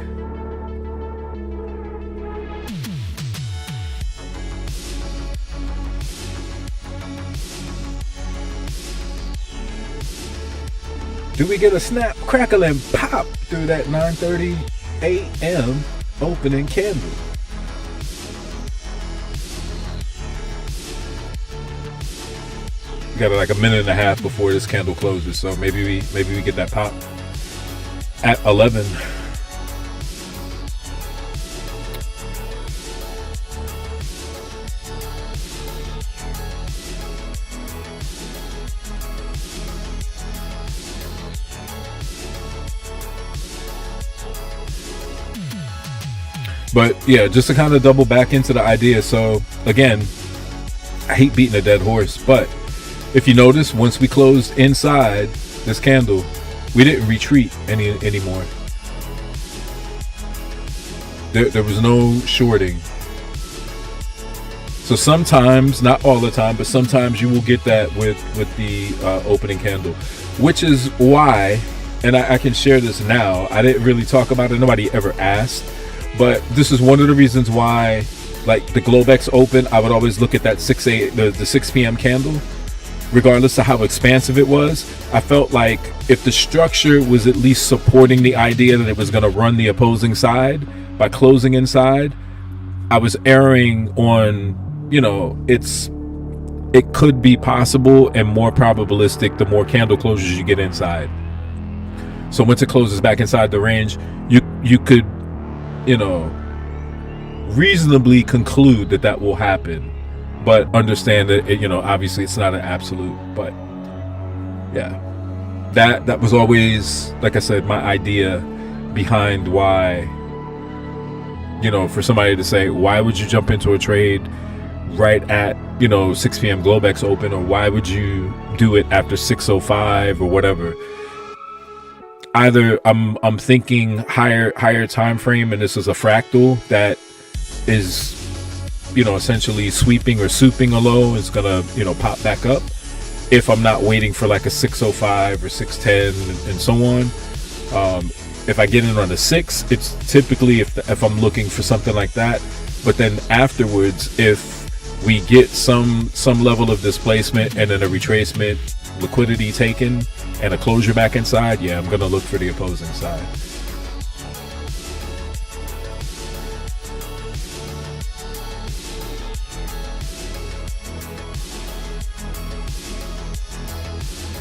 Do we get a snap, crackle, and pop through that 9:30 a.m. opening candle? We got like a minute and a half before this candle closes, so maybe we get that pop at 11. But yeah, just to kind of double back into the idea. So again, I hate beating a dead horse, but if you notice, once we closed inside this candle, we didn't retreat anymore. There was no shorting. So sometimes, not all the time, but sometimes you will get that with the opening candle, which is why, and I can share this now. I didn't really talk about it. Nobody ever asked, but this is one of the reasons why, like the Globex open, I would always look at that the 6 p.m. candle, regardless of how expansive it was. I felt like if the structure was at least supporting the idea that it was going to run the opposing side by closing inside, I was erring on, it could be possible and more probabilistic the more candle closures you get inside. So once it closes back inside the range, you could, reasonably conclude that will happen, but understand that obviously it's not an absolute. But yeah, that was always, like I said, my idea behind why, for somebody to say, why would you jump into a trade right at 6 p.m. Globex open, or why would you do it after 6:05 or whatever? Either I'm thinking higher time frame, and this is a fractal that is essentially sweeping or souping a low, is gonna pop back up if I'm not waiting for like a 6:05 or 6:10 and so on. If I get in on a 6, it's typically if I'm looking for something like that. But then afterwards, if we get some level of displacement and then a retracement, liquidity taken, and a closure back inside, yeah, I'm gonna look for the opposing side.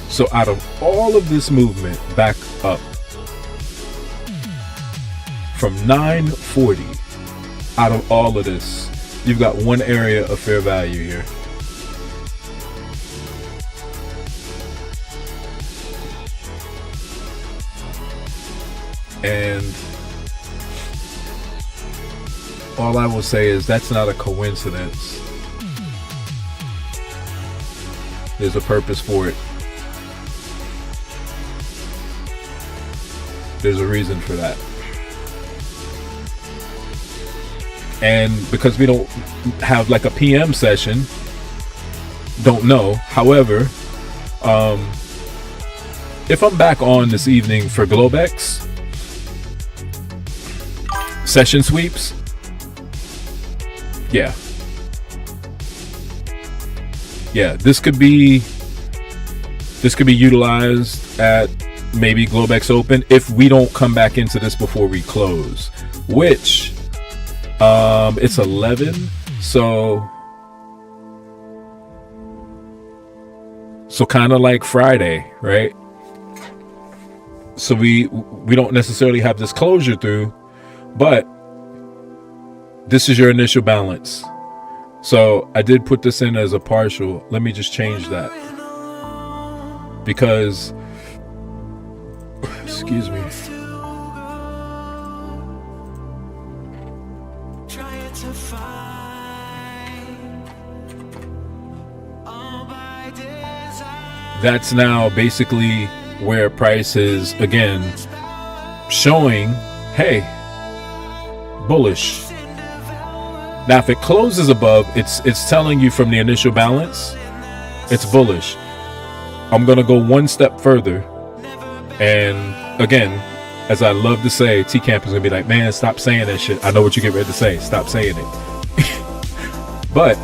So out of all of this movement back up from 940, out of all of this, you've got one area of fair value here. And all I will say is that's not a coincidence. There's a purpose for it. There's a reason for that. And because we don't have like a PM session, don't know. However, if I'm back on this evening for Globex session sweeps, yeah, this could be utilized at maybe Globex open if we don't come back into this before we close, which it's 11, so kind of like Friday, right? So we don't necessarily have this closure through, but this is your initial balance. So I did put this in as a partial. Let me just change that, because excuse me, that's now basically where price is again showing, hey, bullish. Now if it closes above, it's telling you from the initial balance it's bullish. I'm gonna go one step further, and again, as I love to say, T-Camp is gonna be like, man, stop saying that shit. I know what you get ready to say. Stop saying it. But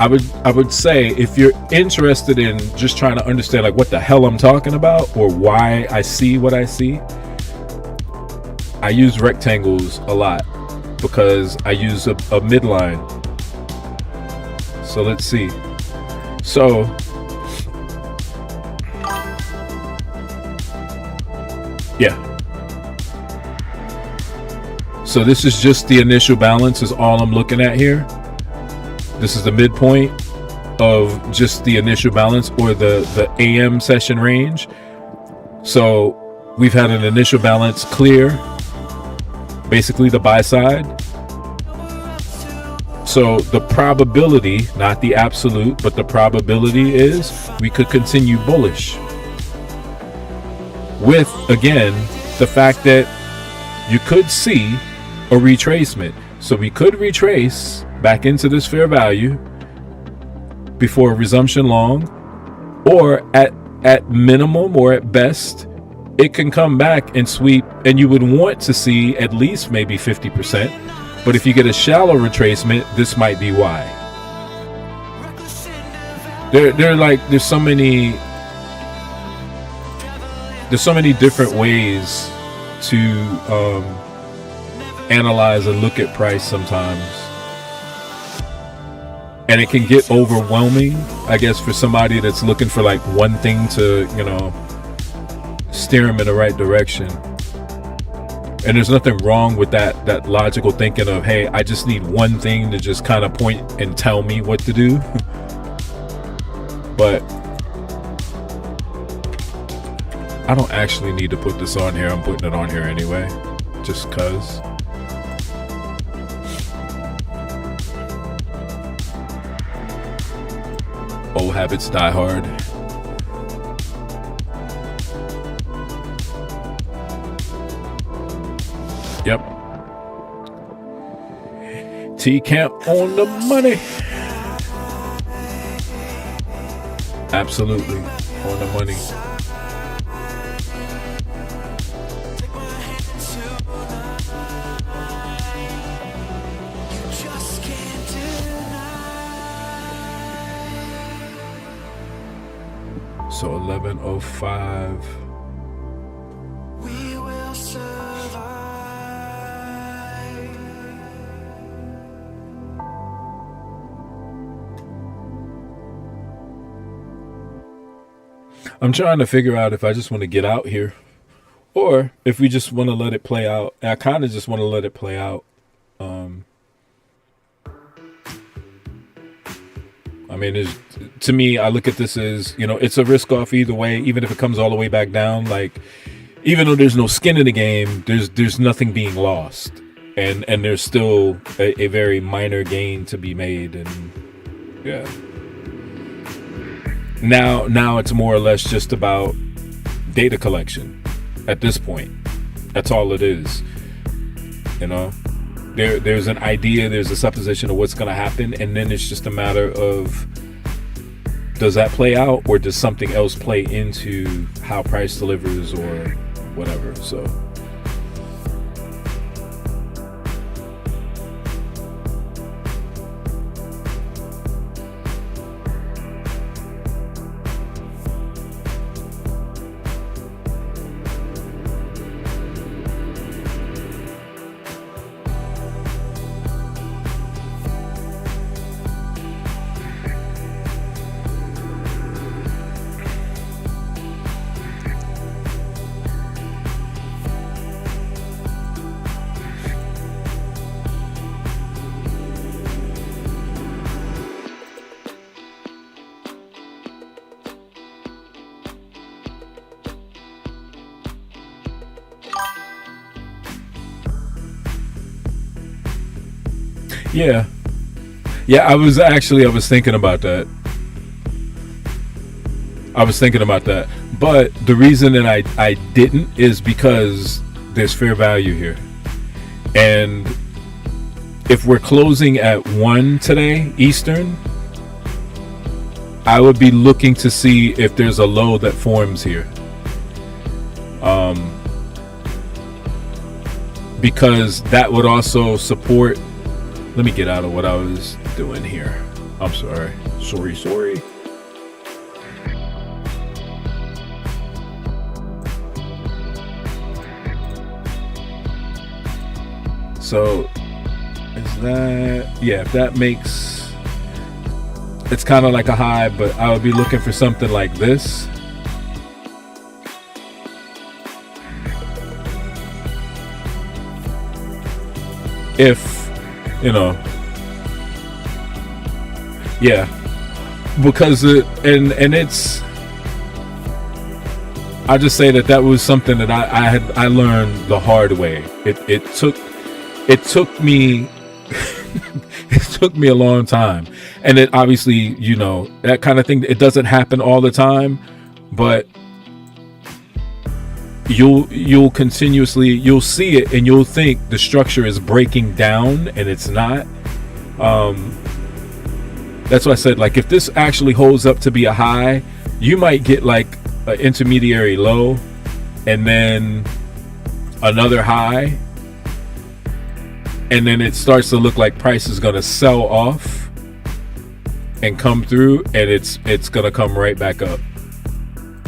I would say, if you're interested in just trying to understand like what the hell I'm talking about or why I see what I see, I use rectangles a lot because I use a midline. So let's see. So yeah. So this is just the initial balance is all I'm looking at here. This is the midpoint of just the initial balance, or the AM session range. So we've had an initial balance clear, basically the buy side. So the probability, not the absolute, but the probability is we could continue bullish, with again the fact that you could see a retracement. So we could retrace back into this fair value before a resumption long, or at minimum or at best, it can come back and sweep, and you would want to see at least maybe 50%. But if you get a shallow retracement, this might be why. There's so many different ways to analyze and look at price sometimes, and it can get overwhelming, I guess, for somebody that's looking for like one thing to, steer them in the right direction. And there's nothing wrong with that logical thinking of, hey, I just need one thing to just kind of point and tell me what to do. But I don't actually need to put this on here. I'm putting it on here anyway, just cause. Old habits die hard. Yep. T-Camp on the money. Absolutely on the money. So 11:05. We will survive. I'm trying to figure out if I just want to get out here or if we just want to let it play out. I kind of just want to let it play out. I mean, to me, I look at this as, it's a risk off either way, even if it comes all the way back down. Like, even though there's no skin in the game, there's nothing being lost. And there's still a very minor gain to be made. And yeah. Now it's more or less just about data collection at this point. That's all it is. There's an idea, there's a supposition of what's going to happen, and then it's just a matter of, does that play out, or does something else play into how price delivers or whatever. So yeah, I was thinking about that. But the reason that I didn't is because there's fair value here. And if we're closing at 1 today, Eastern, I would be looking to see if there's a low that forms here. Because that would also support. Let me get out of what I was doing here. I'm sorry. Sorry. So, is that... Yeah, if that makes... It's kind of like a high, but I would be looking for something like this. If... yeah, because it's, I just say that was something that I learned the hard way. It took me it took me a long time, and it obviously, that kind of thing, it doesn't happen all the time, but you'll continuously, you'll see it and you'll think the structure is breaking down, and it's not. That's why I said, like, if this actually holds up to be a high, you might get like an intermediary low and then another high, and then it starts to look like price is going to sell off and come through, and it's going to come right back up.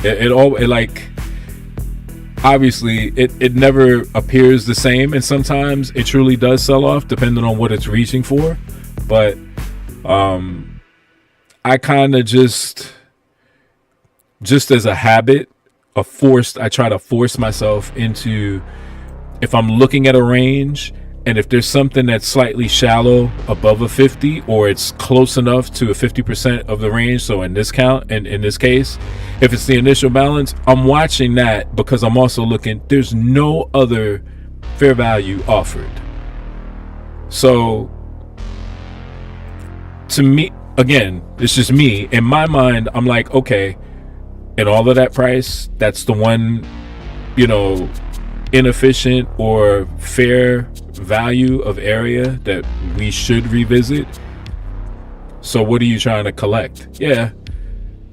It like, obviously it never appears the same, and sometimes it truly does sell off depending on what it's reaching for. But I kind of just as a habit, I try to force myself into, if I'm looking at a range and if there's something that's slightly shallow above a 50, or it's close enough to a 50% of the range, so in this case, if it's the initial balance, I'm watching that, because I'm also looking, there's no other fair value offered. So to me, again, it's just me, in my mind, I'm like, okay, in all of that price, that's the one, inefficient or fair value of area that we should revisit. So what are you trying to collect? Yeah,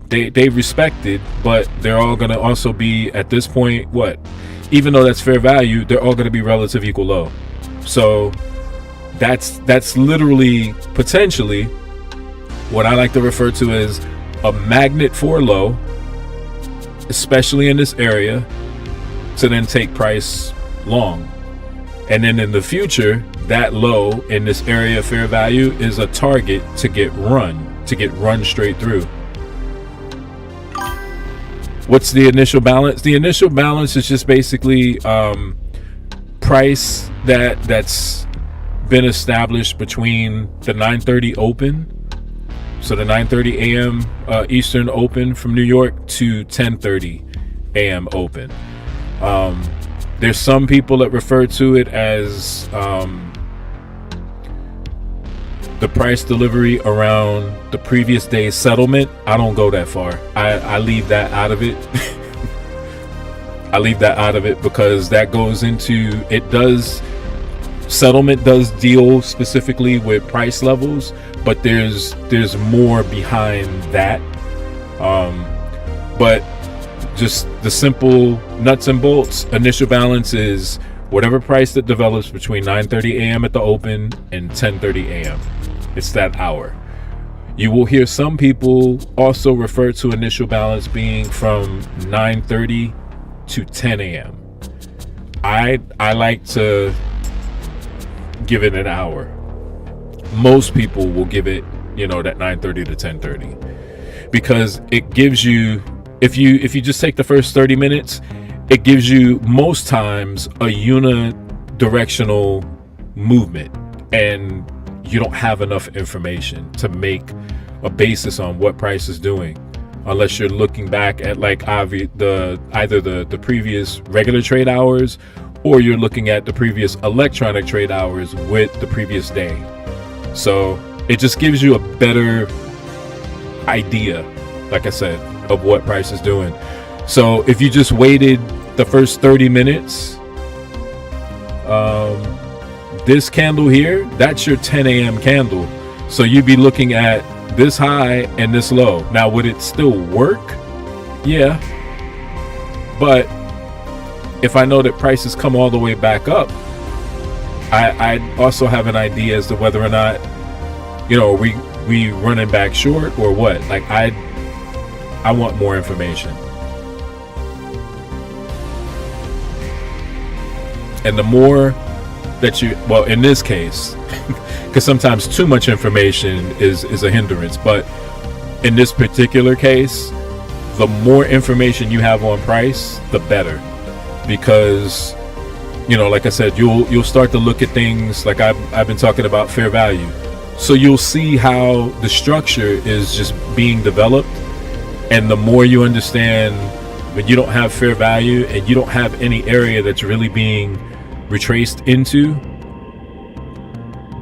they respect it, but they're all going to also be, at this point, what, even though that's fair value, they're all going to be relative equal low. So that's literally potentially what I like to refer to as a magnet for low, especially in this area, to then take price long. And then in the future, that low in this area of fair value is a target to get run straight through. What's the initial balance? The initial balance is just basically price that's been established between the 9:30 open, so the 9:30 a.m. Eastern open from New York, to 10:30 a.m. open. There's some people that refer to it as the price delivery around the previous day's settlement. I don't go that far. I leave that out of it. I leave that out of it because that goes into, settlement does deal specifically with price levels, but there's more behind that. But just the simple nuts and bolts, initial balance is whatever price that develops between 9:30 a.m. at the open and 10:30 a.m. It's that hour. You will hear some people also refer to initial balance being from 9:30 to 10 a.m. I like to give it an hour. Most people will give it, that 9:30 to 10:30, because it gives you, if you just take the first 30 minutes, it gives you most times a unidirectional movement, and you don't have enough information to make a basis on what price is doing, unless you're looking back at like either the previous regular trade hours, or you're looking at the previous electronic trade hours with the previous day. So it just gives you a better idea, like I said, of what price is doing. So if you just waited the first 30 minutes, this candle here, that's your 10 a.m. candle. So you'd be looking at this high and this low. Now, would it still work? Yeah. But if I know that prices come all the way back up, I also have an idea as to whether or not, we running back short or what. Like, I want more information. And the more that in this case, because sometimes too much information is a hindrance, but in this particular case, the more information you have on price, the better. Because, like I said, you'll start to look at things like I've been talking about fair value. So you'll see how the structure is just being developed. And the more you understand, when you don't have fair value and you don't have any area that's really being retraced into,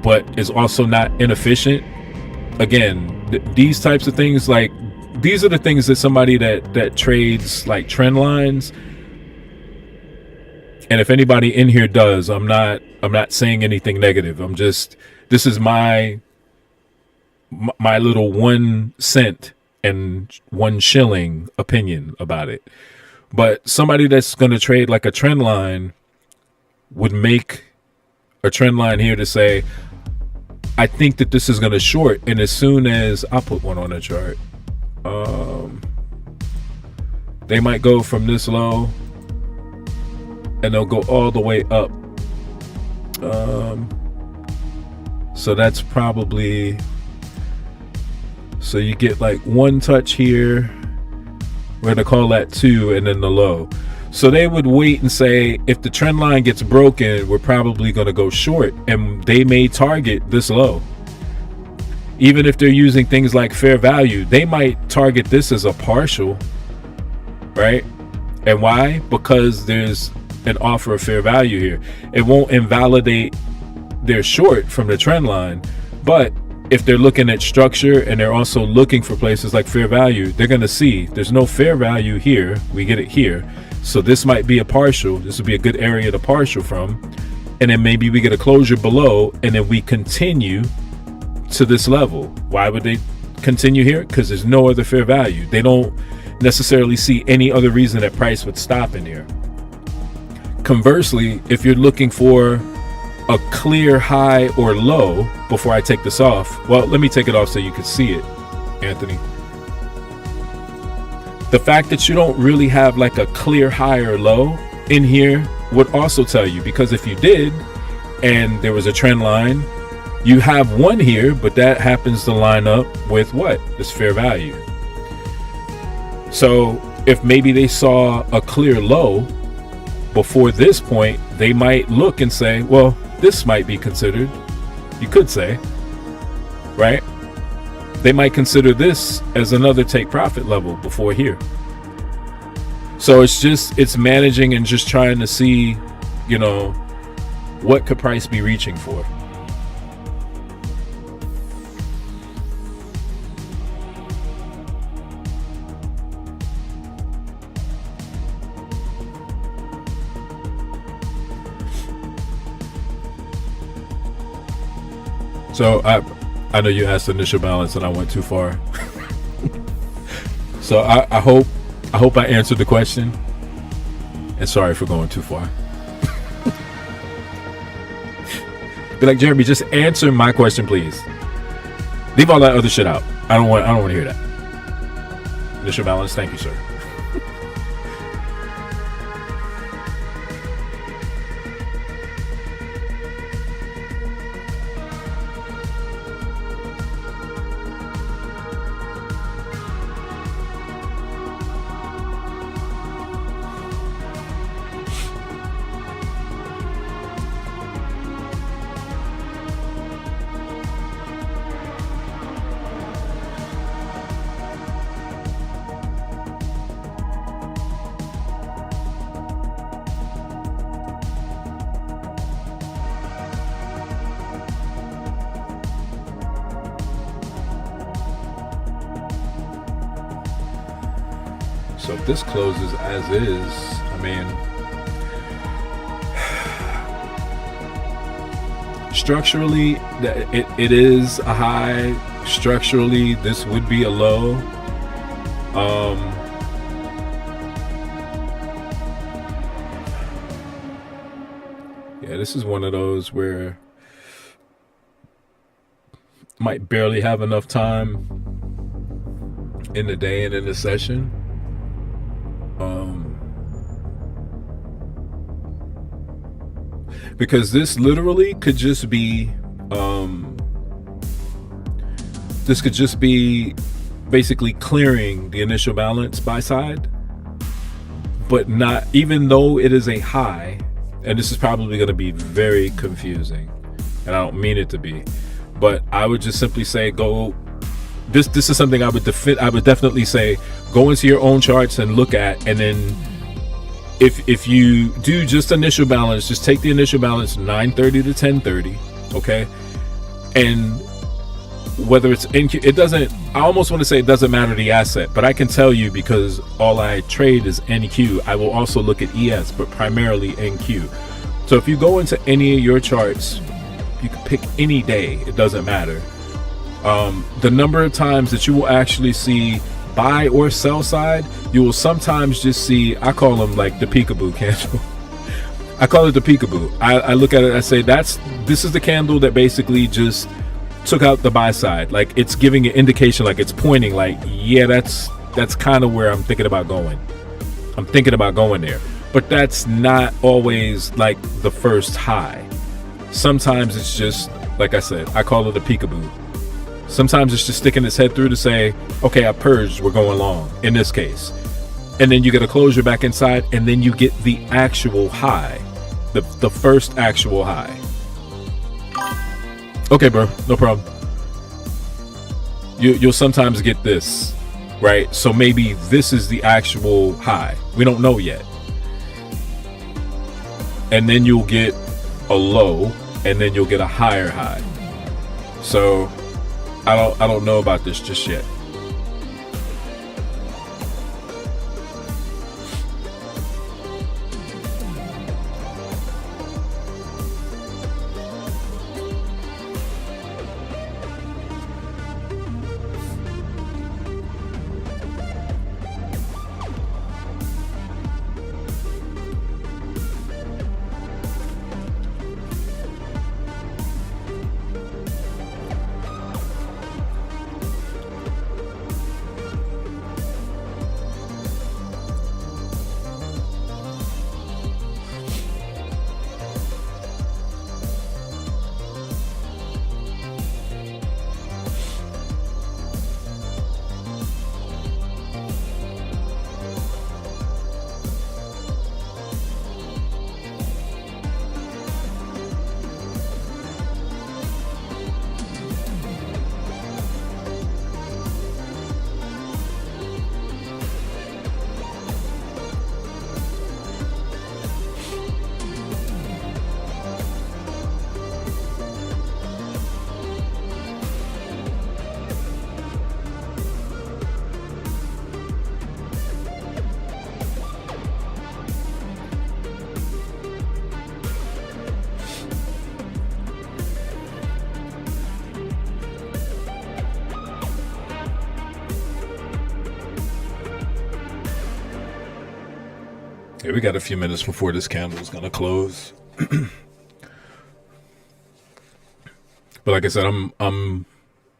but is also not inefficient. Again, these types of things, like, these are the things that somebody that trades like trend lines, And if anybody in here does, I'm not saying anything negative. This is my little 1 cent and 1 shilling opinion about it. But somebody that's going to trade like a trend line would make a trend line here to say, I think that this is going to short. And as soon as I'll put one on the chart, they might go from this low and they'll go all the way up. So that's probably, so you get like 1 touch here. We're going to call that 2 and then the low. So they would wait and say, if the trend line gets broken, we're probably going to go short, and they may target this low. Even if they're using things like fair value, they might target this as a partial, right? And why? Because there's an offer of fair value here. It won't invalidate their short from the trend line, but if they're looking at structure and they're also looking for places like fair value, they're going to see there's no fair value here. We get it here. So this might be a partial. This would be a good area to partial from. And then maybe we get a closure below, and then we continue to this level. Why would they continue here? Because there's no other fair value. They don't necessarily see any other reason that price would stop in here. Conversely, if you're looking for a clear high or low before I take this off, well, let me take it off so you can see it, Anthony. The fact that you don't really have like a clear high or low in here would also tell you, because if you did and there was a trend line, you have one here, but that happens to line up with what? This fair value. So if maybe they saw a clear low before this point, they might look and say, well, this might be considered, you could say, right? They might consider this as another take profit level before here. So it's managing and just trying to see, you know, what could price be reaching for. So I know you asked initial balance and I went too far. So I hope I answered the question, and sorry for going too far. Be like, Jeremy, just answer my question, please. Leave all that other shit out. I don't want to hear that. Initial balance, thank you, sir. So if this closes as is, I mean, structurally, it is a high. Structurally, this would be a low. Yeah, this is one of those where might barely have enough time in the day and in the session. Because this literally could just be basically clearing the initial balance buy side, but not, even though it is a high, and this is probably going to be very confusing, and I don't mean it to be, but I would just simply say go. This is something I would definitely say go into your own charts and look at, and then if you do just initial balance, just take the initial balance 9:30 to 10:30, okay, and whether it's NQ, it doesn't, I almost want to say it doesn't matter the asset, but I can tell you because all I trade is NQ. I will also look at ES, but primarily NQ. So if you go into any of your charts, you can pick any day, it doesn't matter. The number of times that you will actually see buy or sell side, you will sometimes just see, I call them like the peekaboo candle. I call it the peekaboo. I look at it, I say, this is the candle that basically just took out the buy side. Like, it's giving an indication, like it's pointing like, yeah, that's kind of where I'm thinking about going. I'm thinking about going there. But that's not always like the first high. Sometimes it's just, like I said, I call it a peekaboo. Sometimes it's just sticking its head through to say, okay, I purged, we're going long in this case. And then you get a closure back inside, and then you get the actual high, the first actual high. Okay, bro, no problem. You'll sometimes get this, right? So maybe this is the actual high. We don't know yet. And then you'll get a low, and then you'll get a higher high. So I don't know about this just yet. Okay, we got a few minutes before this candle is gonna close. But like I said, I'm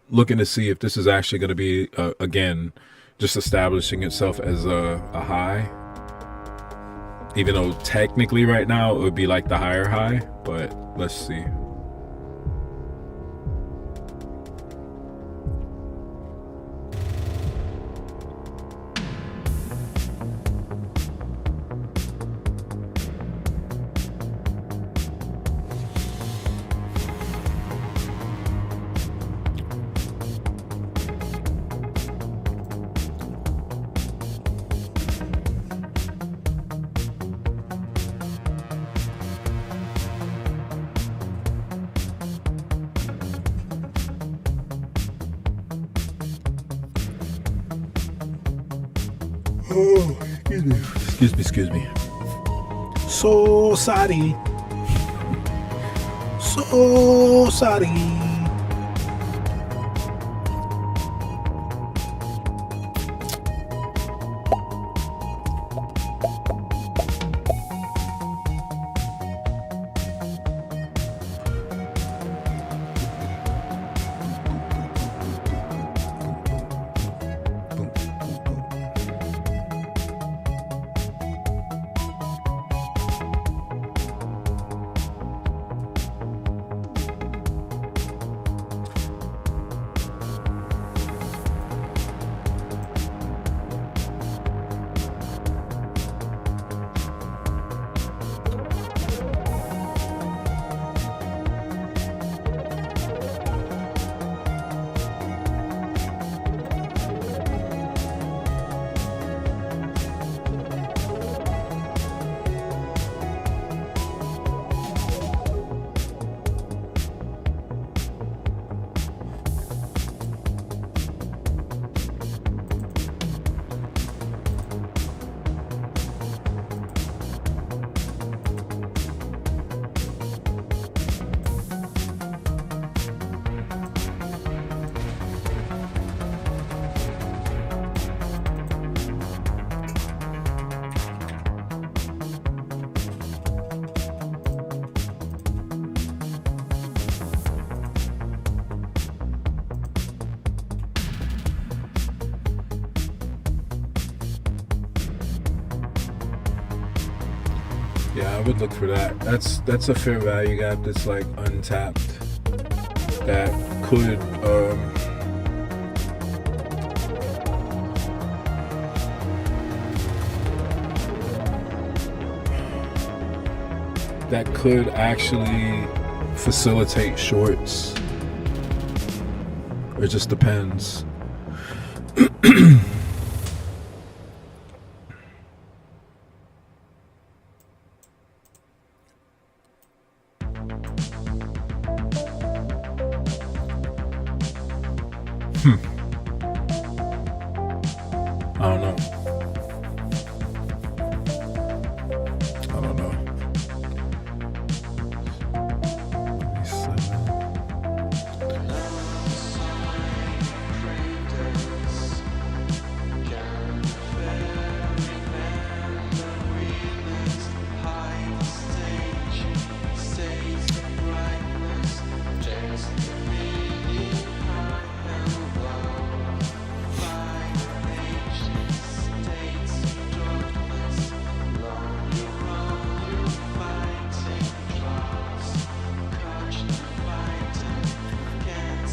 looking to see if this is actually going to be again just establishing itself as a high, even though technically right now it would be like the higher high, but let's see. Oh, excuse me. So sorry. So sorry. I would look for that. That's a fair value gap that's like untapped. That could actually facilitate shorts. It just depends. I don't know.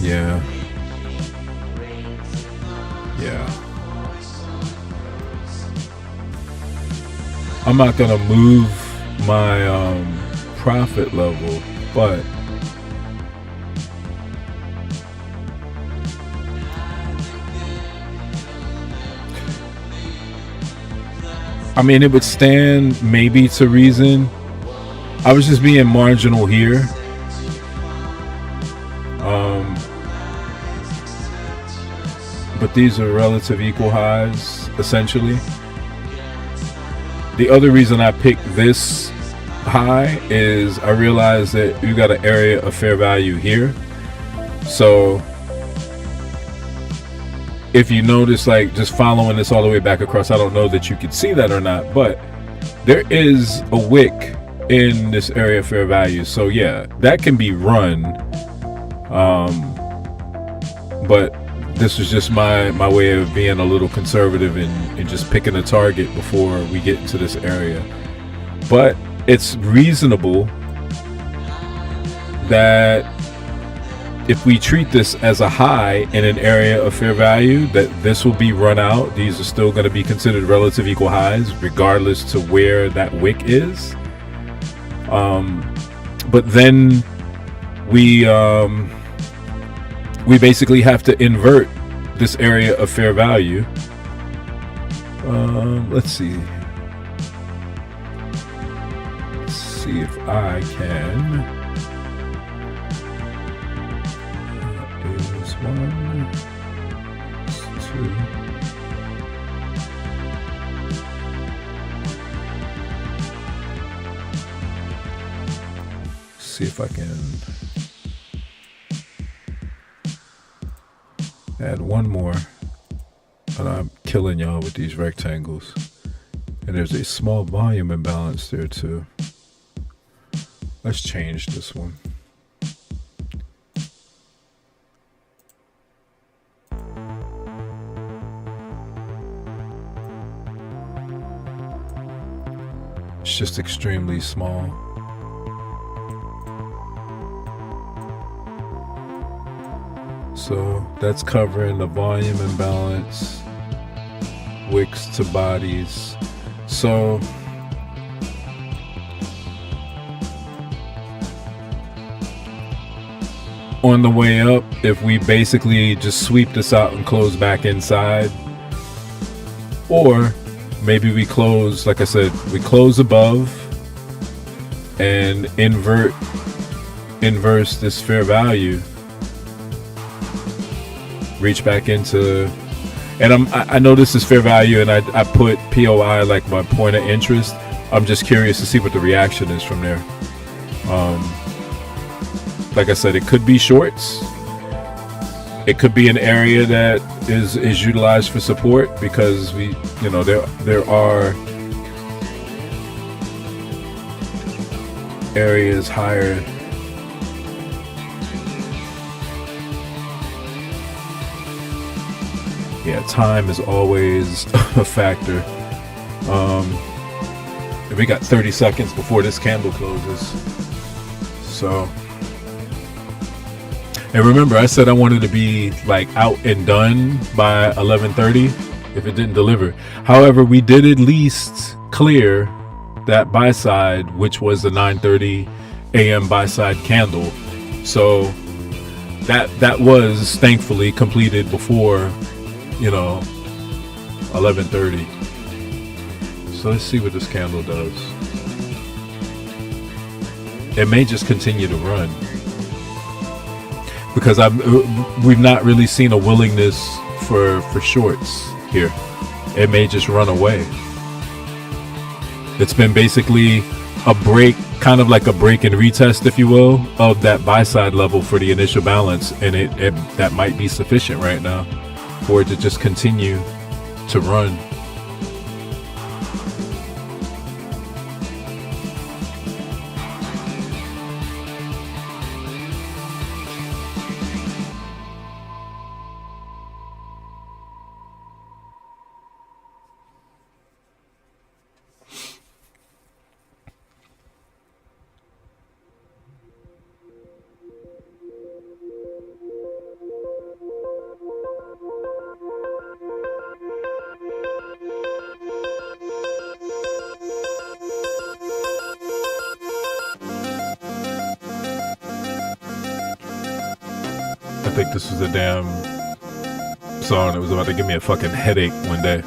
Yeah. I'm not gonna move my profit level, but I mean, it would stand maybe to reason. I was just being marginal here. But these are relative equal highs, essentially. The other reason I picked this high is I realized that you got an area of fair value here. So if you notice, like just following this all the way back across, I don't know that you could see that or not, but there is a wick in this area of fair value. So yeah, that can be run. But this was just my way of being a little conservative and just picking a target before we get into this area. But it's reasonable that if we treat this as a high in an area of fair value, that this will be run out. These are still going to be considered relative equal highs regardless to where that wick is. But then we basically have to invert this area of fair value. Let's see if I can. That is 1, 2. See if I can add one more, and I'm killing y'all with these rectangles. And there's a small volume imbalance there too. Let's change this one. It's just extremely small. So that's covering the volume imbalance, wicks to bodies. So on the way up, if we basically just sweep this out and close back inside, or maybe we close, like I said, we close above and inverse this fair value, reach back into, and I know this is fair value, and I put POI like my point of interest. I'm just curious to see what the reaction is from there. Like I said, it could be shorts. It could be an area that is utilized for support, because there are areas higher. Yeah, time is always a factor. If We got 30 seconds before this candle closes. So, and remember, I said I wanted to be like out and done by 11:30 if it didn't deliver. However, we did at least clear that buy side, which was the 9:30 a.m. buy side candle. So that was thankfully completed before, 11:30. So let's see what this candle does. It may just continue to run because we've not really seen a willingness for shorts here. It may just run away. It's been basically a break, kind of like a break and retest, if you will, of that buy side level for the initial balance, and it that might be sufficient right now for it to just continue to run. I think this was a damn song that was about to give me a fucking headache one day.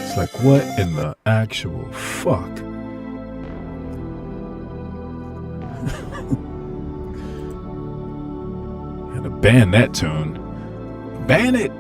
It's like, what in the actual fuck? Had to ban that tune. Ban it!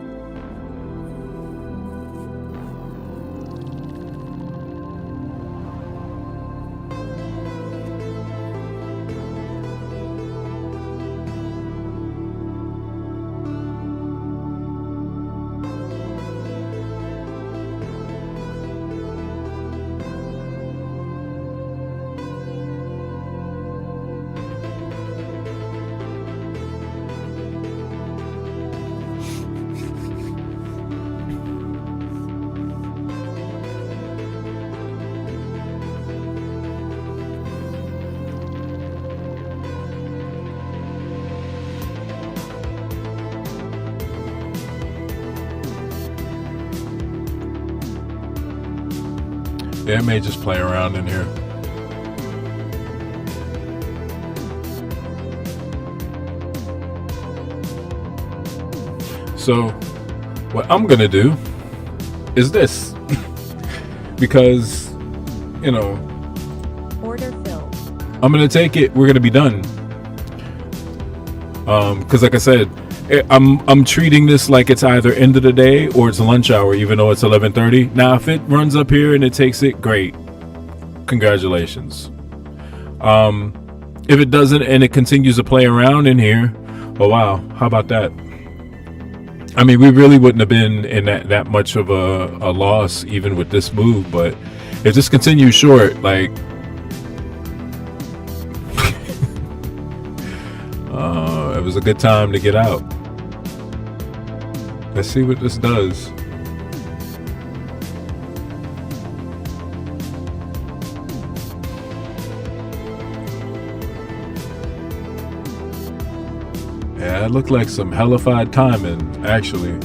Yeah, I may just play around in here. So, what I'm gonna do is this. Because, Order filled. I'm gonna take it, we're gonna be done. Because like I said, I'm treating this like it's either end of the day or it's lunch hour, even though it's 11:30. Now, if it runs up here and it takes it, great. Congratulations. If it doesn't and it continues to play around in here, oh wow, how about that? I mean, we really wouldn't have been in that much of a loss even with this move, but if this continues short, like it was a good time to get out. Let's see what this does. Yeah, it looked like some hellified timing, actually.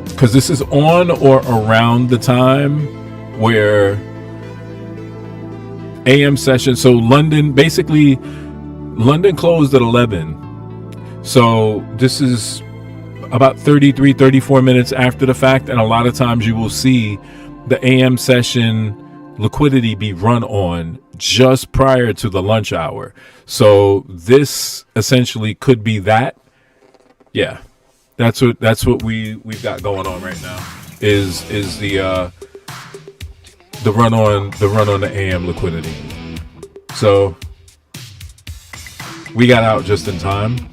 Because this is on or around the time where AM session. So London closed at 11. So this is about 33, 34 minutes after the fact. And a lot of times you will see the AM session liquidity be run on just prior to the lunch hour. So this essentially could be that. Yeah, that's what we've got going on right now. Is the run on the AM liquidity. So we got out just in time.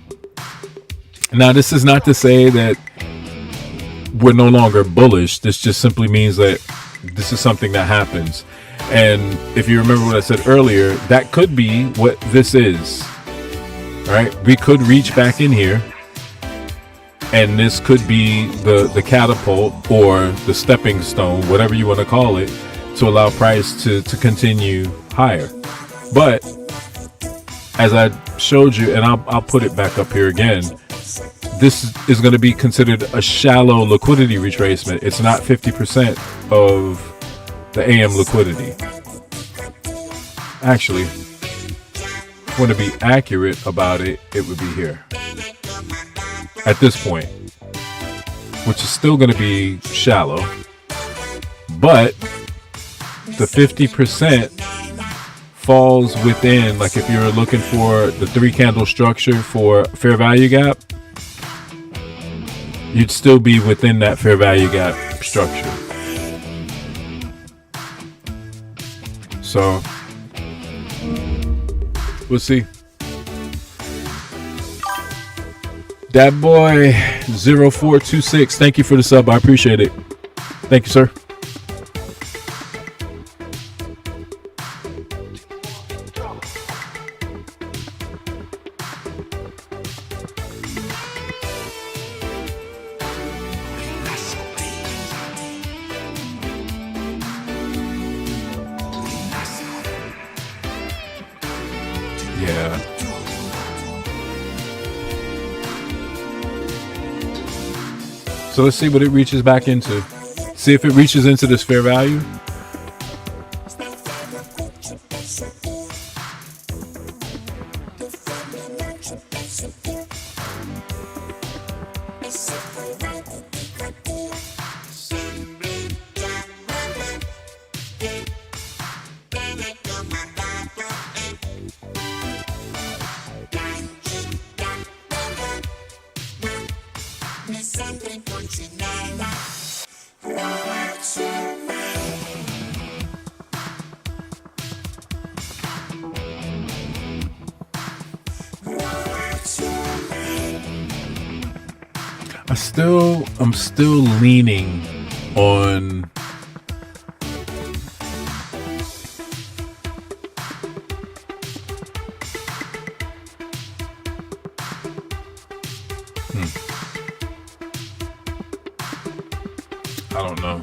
Now, this is not to say that we're no longer bullish. This just simply means that this is something that happens. And if you remember what I said earlier, that could be what this is. right? We could reach back in here, and this could be the catapult or the stepping stone, whatever you want to call it, to allow price to continue higher. But as I showed you, and I'll put it back up here again, this is going to be considered a shallow liquidity retracement. It's not 50% of the AM liquidity. Actually, if I want to be accurate about it, it would be here at this point, which is still going to be shallow, but the 50% falls within, like if you're looking for the 3 candle structure for fair value gap, you'd still be within that fair value gap structure. So we'll see. That boy 0426, thank you for the sub. I appreciate it. Thank you, sir. Yeah. So let's see what it reaches back into. See if it reaches into this fair value. I'm still leaning on I don't know.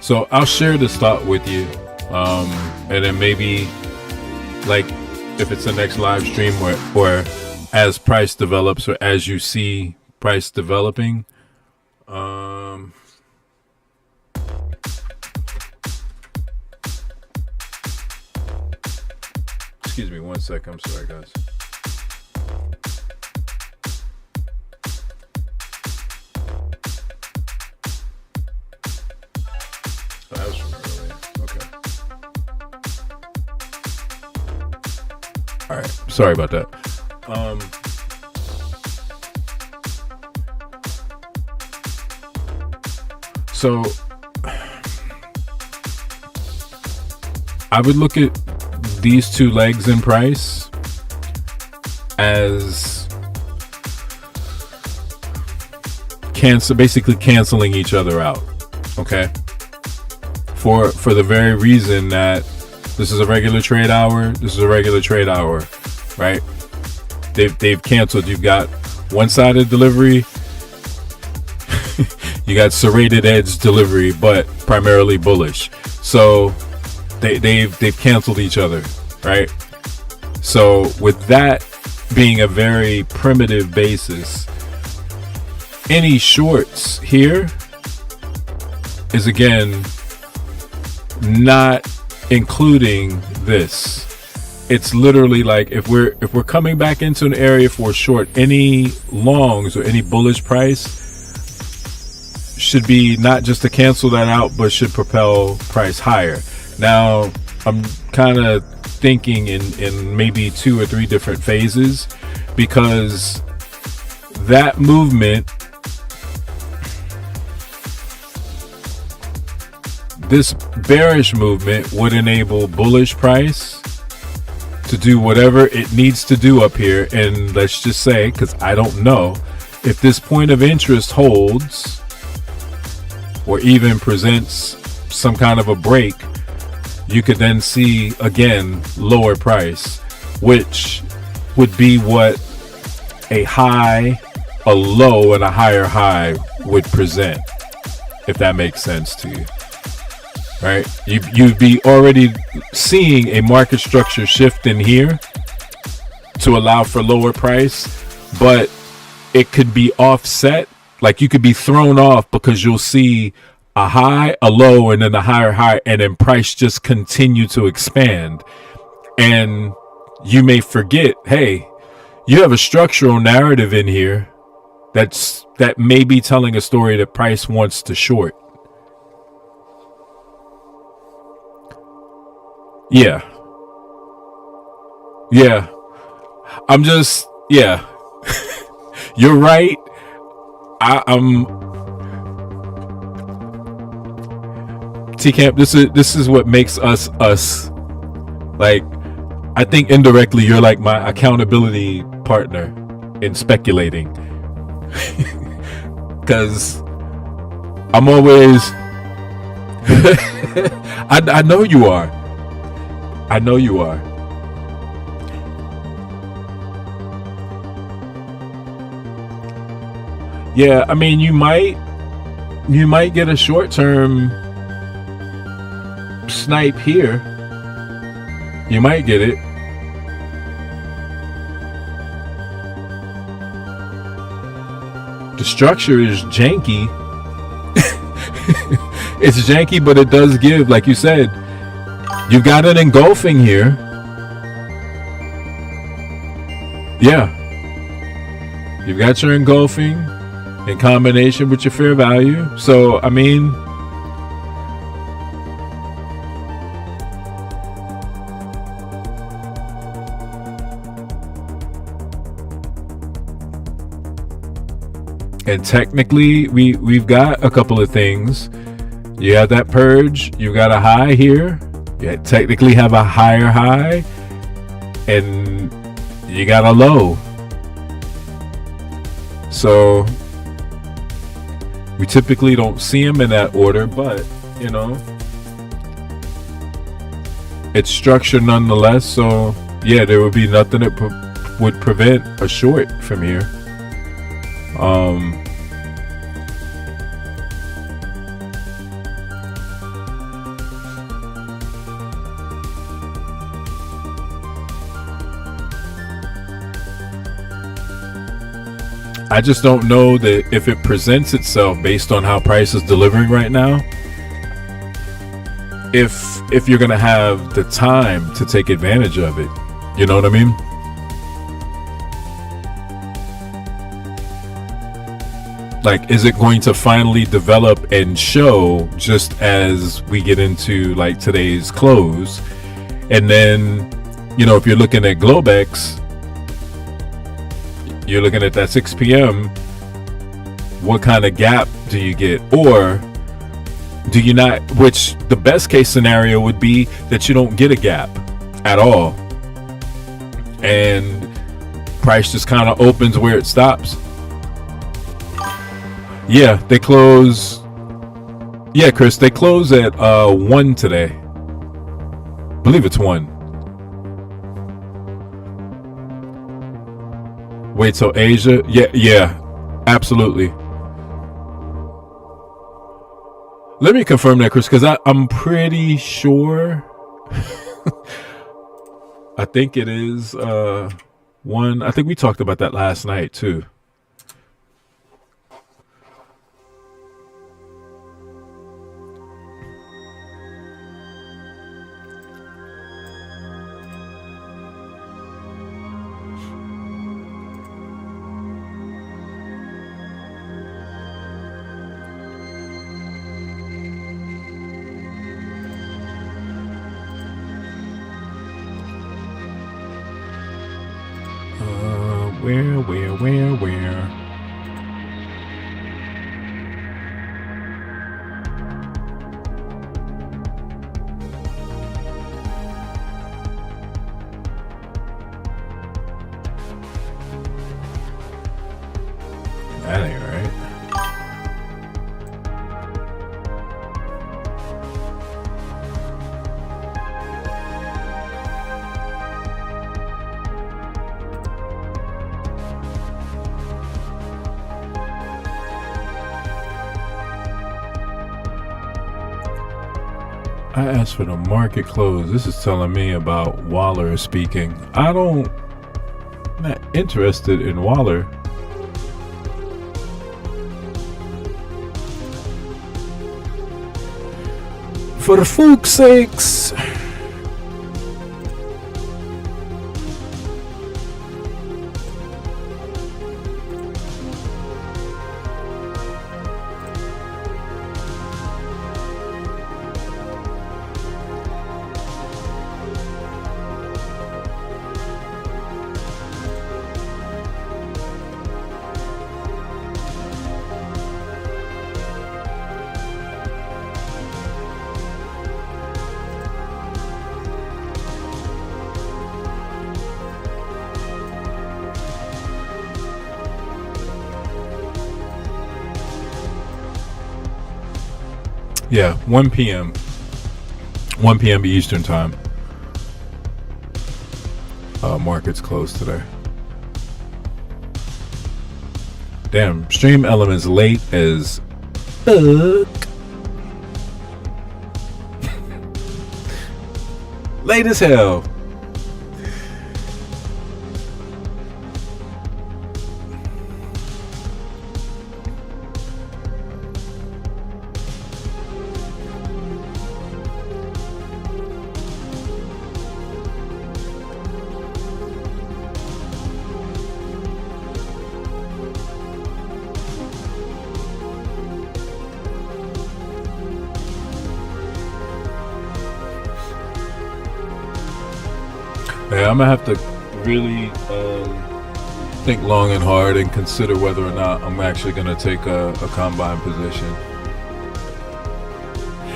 So I'll share this thought with you, and then maybe, like, if it's the next live stream or as price develops or as you see price developing, excuse me 1 second. I'm sorry, guys. That was from earlier. Okay. All right. Sorry about that. So I would look at these two legs in price as basically canceling each other out. Okay. For the very reason that this is a regular trade hour, this is a regular trade hour, right? They've canceled. You've got one-sided delivery, you got serrated edge delivery, but primarily bullish. So they've canceled each other, right? So with that being a very primitive basis, any shorts here is again not including this. It's literally like if we're coming back into an area for short, any longs or any bullish price should be not just to cancel that out, but should propel price higher. Now I'm kind of thinking in maybe 2 or 3 different phases, because that movement, this bearish movement would enable bullish price to do whatever it needs to do up here. And let's just say, because I don't know, if this point of interest holds or even presents some kind of a break, you could then see again lower price, which would be what a high, a low, and a higher high would present, if that makes sense to you. Right? You'd be already seeing a market structure shift in here to allow for lower price, but it could be offset. Like you could be thrown off because you'll see a high, a low, and then a higher high, and then price just continue to expand. And you may forget, hey, you have a structural narrative in here that may be telling a story that price wants to short. Yeah. I'm just, you're right. I'm T-Camp. This is what makes us. Like, I think indirectly you're like my accountability partner in speculating. Because I'm always I know you are. I know you are. Yeah, I mean, you might get a short-term snipe here. You might get it. The structure is janky. It's janky, but it does give, like you said, you've got an engulfing here. Yeah. You've got your engulfing in combination with your fair value. So, I mean, and technically we've got a couple of things. You have that purge, you got a high here. You technically have a higher high, and you got a low. So we typically don't see them in that order, but you know, it's structured nonetheless. So yeah, there would be nothing that would prevent a short from here. I just don't know that if it presents itself based on how price is delivering right now, if you're gonna have the time to take advantage of it. You know what I mean? Like, is it going to finally develop and show just as we get into like today's close? And then, you know, if you're looking at Globex, you're looking at that 6 p.m. What kind of gap do you get? Or do you not? Which the best case scenario would be that you don't get a gap at all. And price just kind of opens where it stops. Yeah, they close. Yeah, Chris, they close at 1 today. I believe it's 1. Wait till Asia? Yeah, absolutely. Let me confirm that, Chris, because I'm pretty sure. I think it is 1. I think we talked about that last night too. Where? I asked for the market close. This is telling me about Waller speaking. I'm not interested in Waller. For the fuck's sakes. Yeah, 1 p.m. 1 p.m. Eastern time. Market's closed today. Damn, Stream Elements late as fuck. Late as hell. Yeah, I'm gonna have to really think long and hard and consider whether or not I'm actually gonna take a combine position.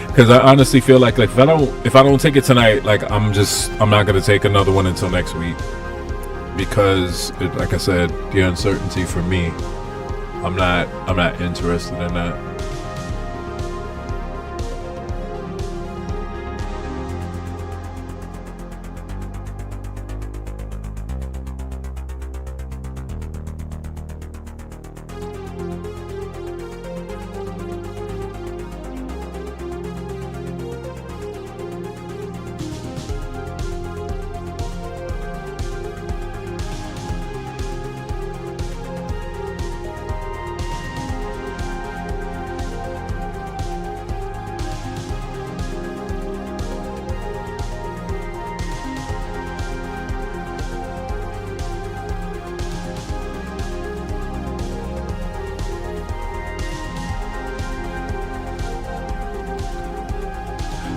Because I honestly feel like if I don't take it tonight, like I'm not gonna take another one until next week. Because like I said, the uncertainty for me, I'm not interested in that.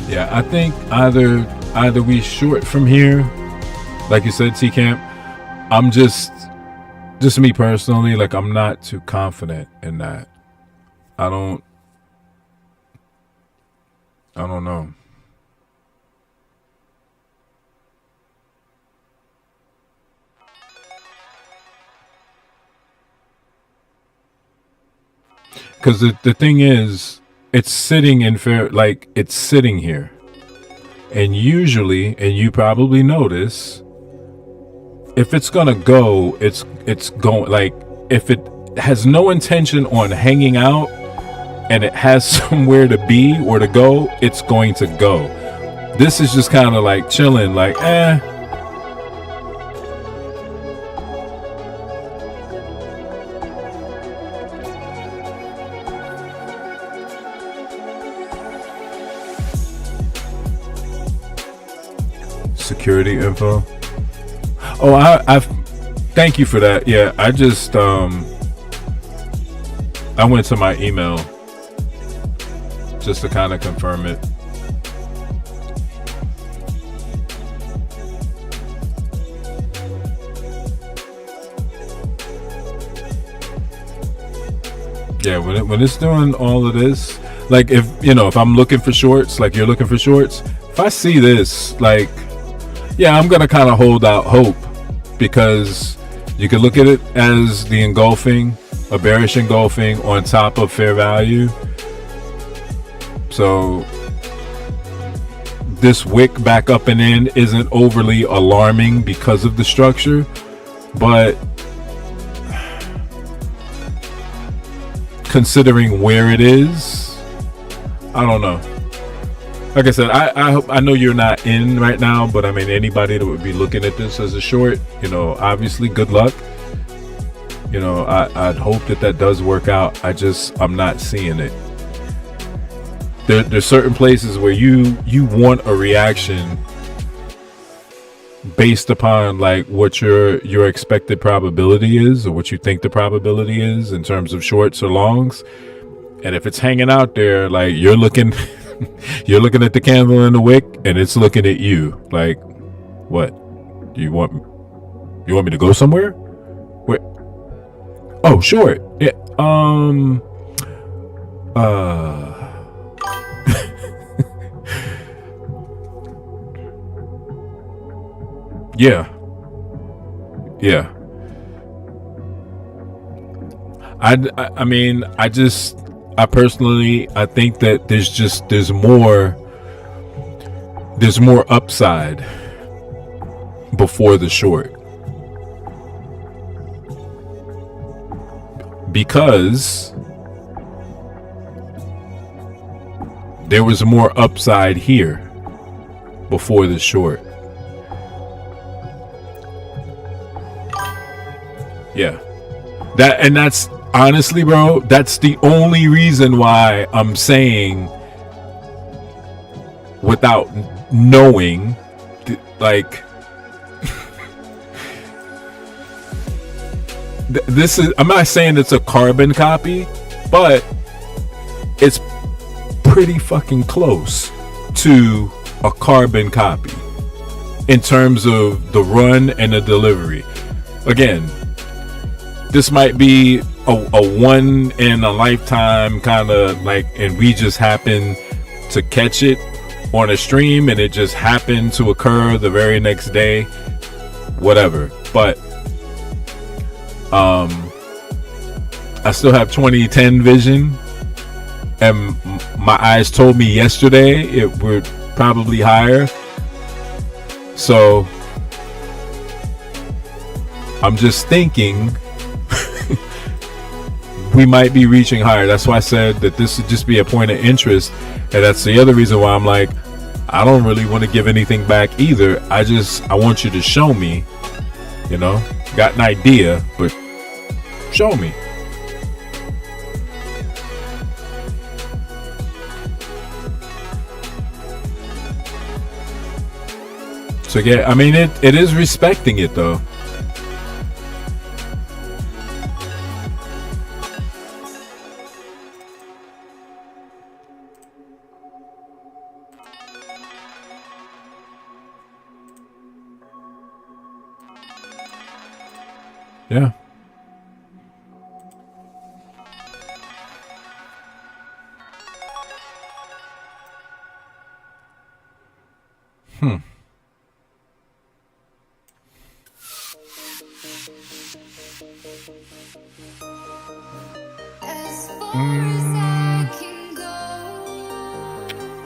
Yeah, I think either we short from here, like you said, T-Camp. I'm just me personally, like I'm not too confident in that. I don't know. Because the thing is, it's sitting in fair, like it's sitting here. And usually, and you probably notice, if it's gonna go, it's going, like if it has no intention on hanging out and it has somewhere to be or to go, it's going to go. This is just kind of like chilling, like security info. Oh, I thank you for that. Yeah, I just I went to my email just to kind of confirm it. Yeah, when it's doing all of this, like if I'm looking for shorts, like you're looking for shorts, if I see this, like, yeah, I'm gonna kind of hold out hope, because you can look at it as the engulfing, a bearish engulfing on top of fair value. So this wick back up and in isn't overly alarming because of the structure, but considering where it is, I don't know. like I said, I know you're not in right now, but I mean, anybody that would be looking at this as a short, obviously good luck. I'd hope that does work out. I'm not seeing it. There's certain places where you want a reaction based upon like what your expected probability is, or what you think the probability is in terms of shorts or longs. And if it's hanging out there, like you're looking you're looking at the candle in the wick and it's looking at you like, what? Do you want me to go somewhere? Wait. Oh, short. Yeah. Yeah. I mean, I personally, I think that there's more upside before the short, because there was more upside here before the short. Yeah. That's honestly, bro, that's the only reason why I'm saying, without knowing, like, this is, I'm not saying it's a carbon copy, but it's pretty fucking close to a carbon copy in terms of the run and the delivery. Again, this might be a one in a lifetime kind of like, and we just happen to catch it on a stream and it just happened to occur the very next day, whatever. But I still have 2010 vision, and my eyes told me yesterday it would probably higher. So I'm just thinking we might be reaching higher. That's why I said that this would just be a point of interest, and that's the other reason why I'm like, I don't really want to give anything back either. I want you to show me, got an idea, but show me. So yeah, I mean, it is respecting it though. Yeah.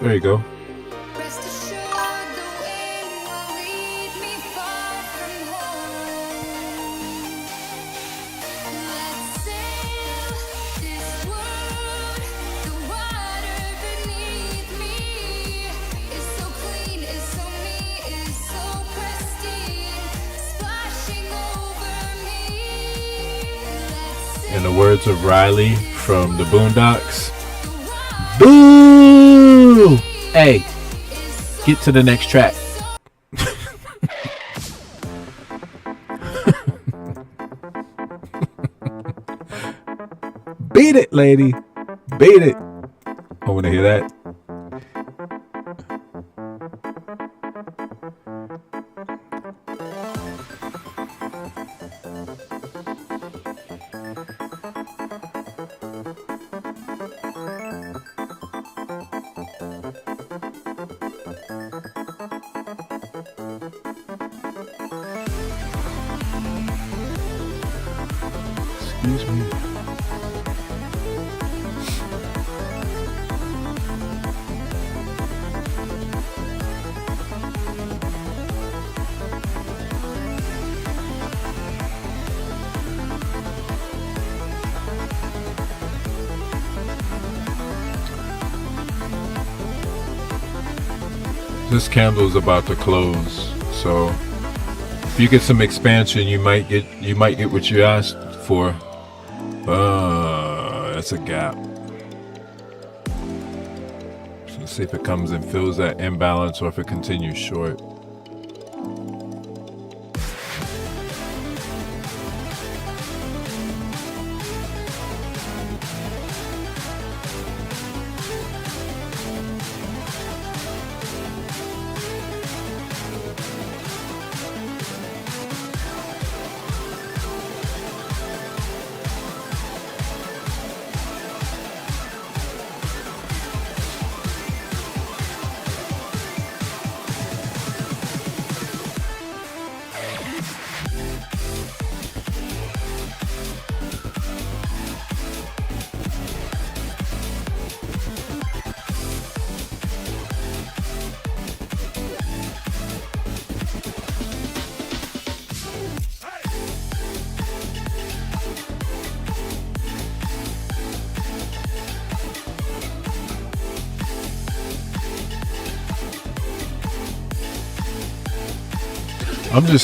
There you go. In the words of Riley from the Boondocks, boo! Hey, get to the next track. Beat it, lady. Beat it. I want to hear that. Excuse me. This candle is about to close, so if you get some expansion, you might get what you asked for. That's a gap. So let's see if it comes and fills that imbalance or if it continues short.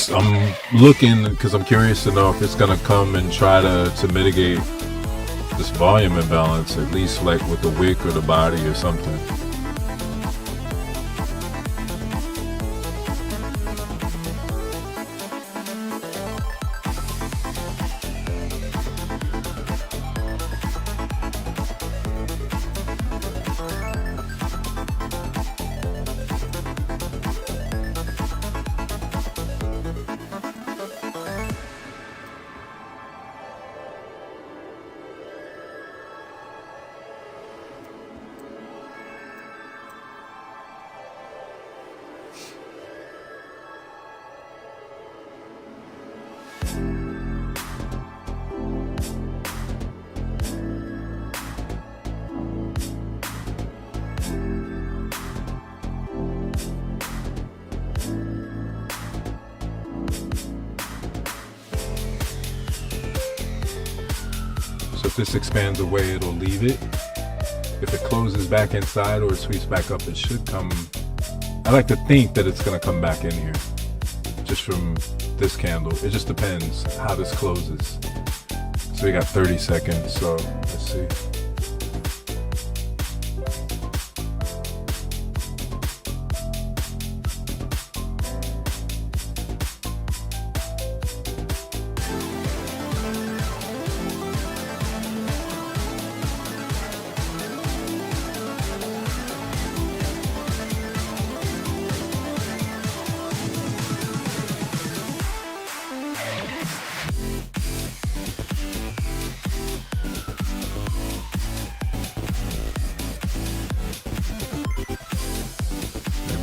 I'm looking because I'm curious to know if it's gonna come and try to mitigate this volume imbalance, at least like with the wick or the body or something. So if this expands away, it'll leave it. If it closes back inside or it sweeps back up, it should come. I like to think that it's going to come back in here just from this candle. It just depends how this closes. So we got 30 seconds. So let's see.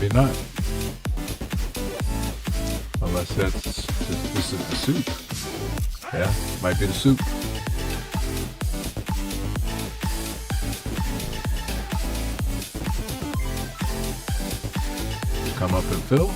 Maybe not. Unless this is the soup. Yeah, might be the soup. Come up and fill.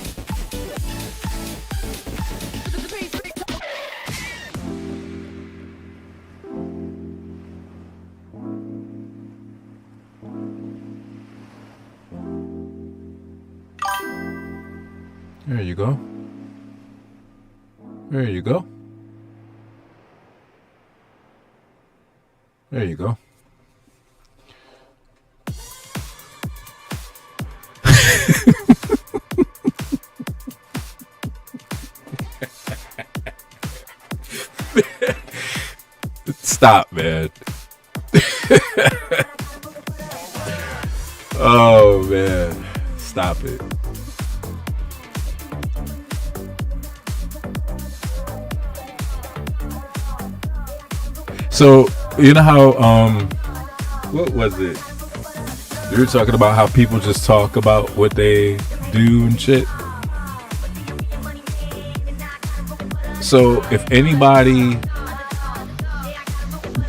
There you go. There you go. There you go. Stop, man. Oh, man. Stop it. So, you know how, what was it? You were talking about how people just talk about what they do and shit. So, if anybody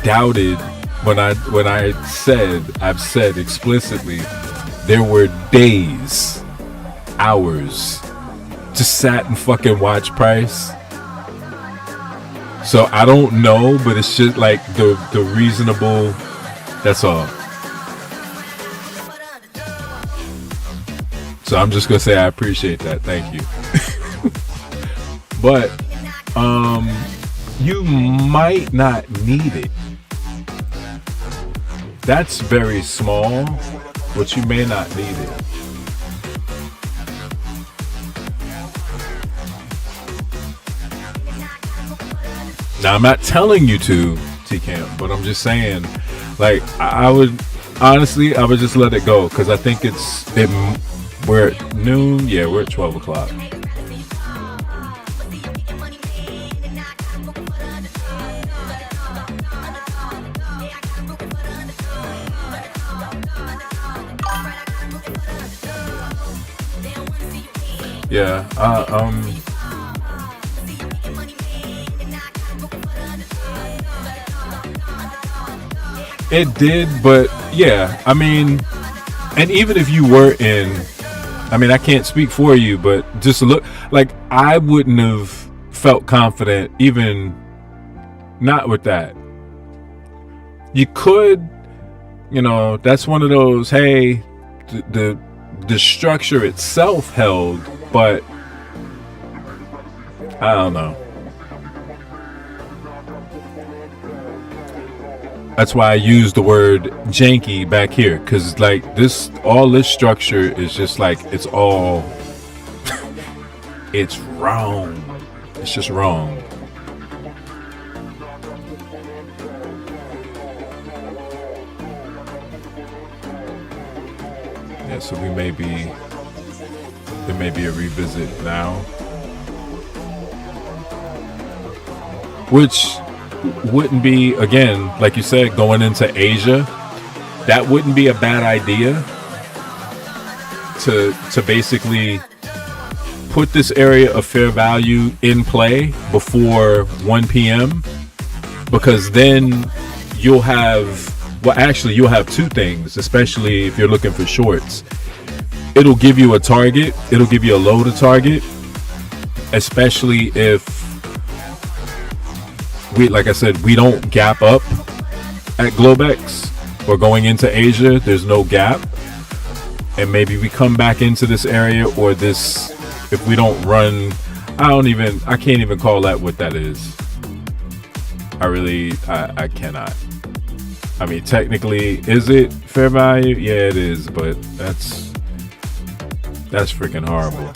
doubted when I've said explicitly, there were days, hours, just sat and fucking watch price. So I don't know, but it's just like the reasonable, that's all. So I'm just gonna say I appreciate that. Thank you. But you might not need it. That's very small, but you may not need it. Now, I'm not telling you to, T-Camp, but I'm just saying, like, I would just let it go, because I think we're at noon. Yeah, we're at 12 o'clock. Yeah, it did, but yeah, I mean, and even if you were in, I mean, I can't speak for you, but just look, like, I wouldn't have felt confident, even not with that. You could, that's one of those, hey, the structure itself held, but I don't know. That's why I use the word janky back here, because like all this structure is just like, it's all, it's wrong. It's just wrong. Yeah, so there may be a revisit now, which wouldn't be, again, like you said, going into Asia, that wouldn't be a bad idea to basically put this area of fair value in play before 1 p.m. because then you'll have two things, especially if you're looking for shorts. It'll give you a target, it'll give you a low to target, especially if like I said, we don't gap up at Globex or going into Asia. There's no gap, and maybe we come back into this area, or this, if we don't run, I can't even call that what that is. I cannot. I mean, technically, is it fair value? Yeah, it is, but that's freaking horrible.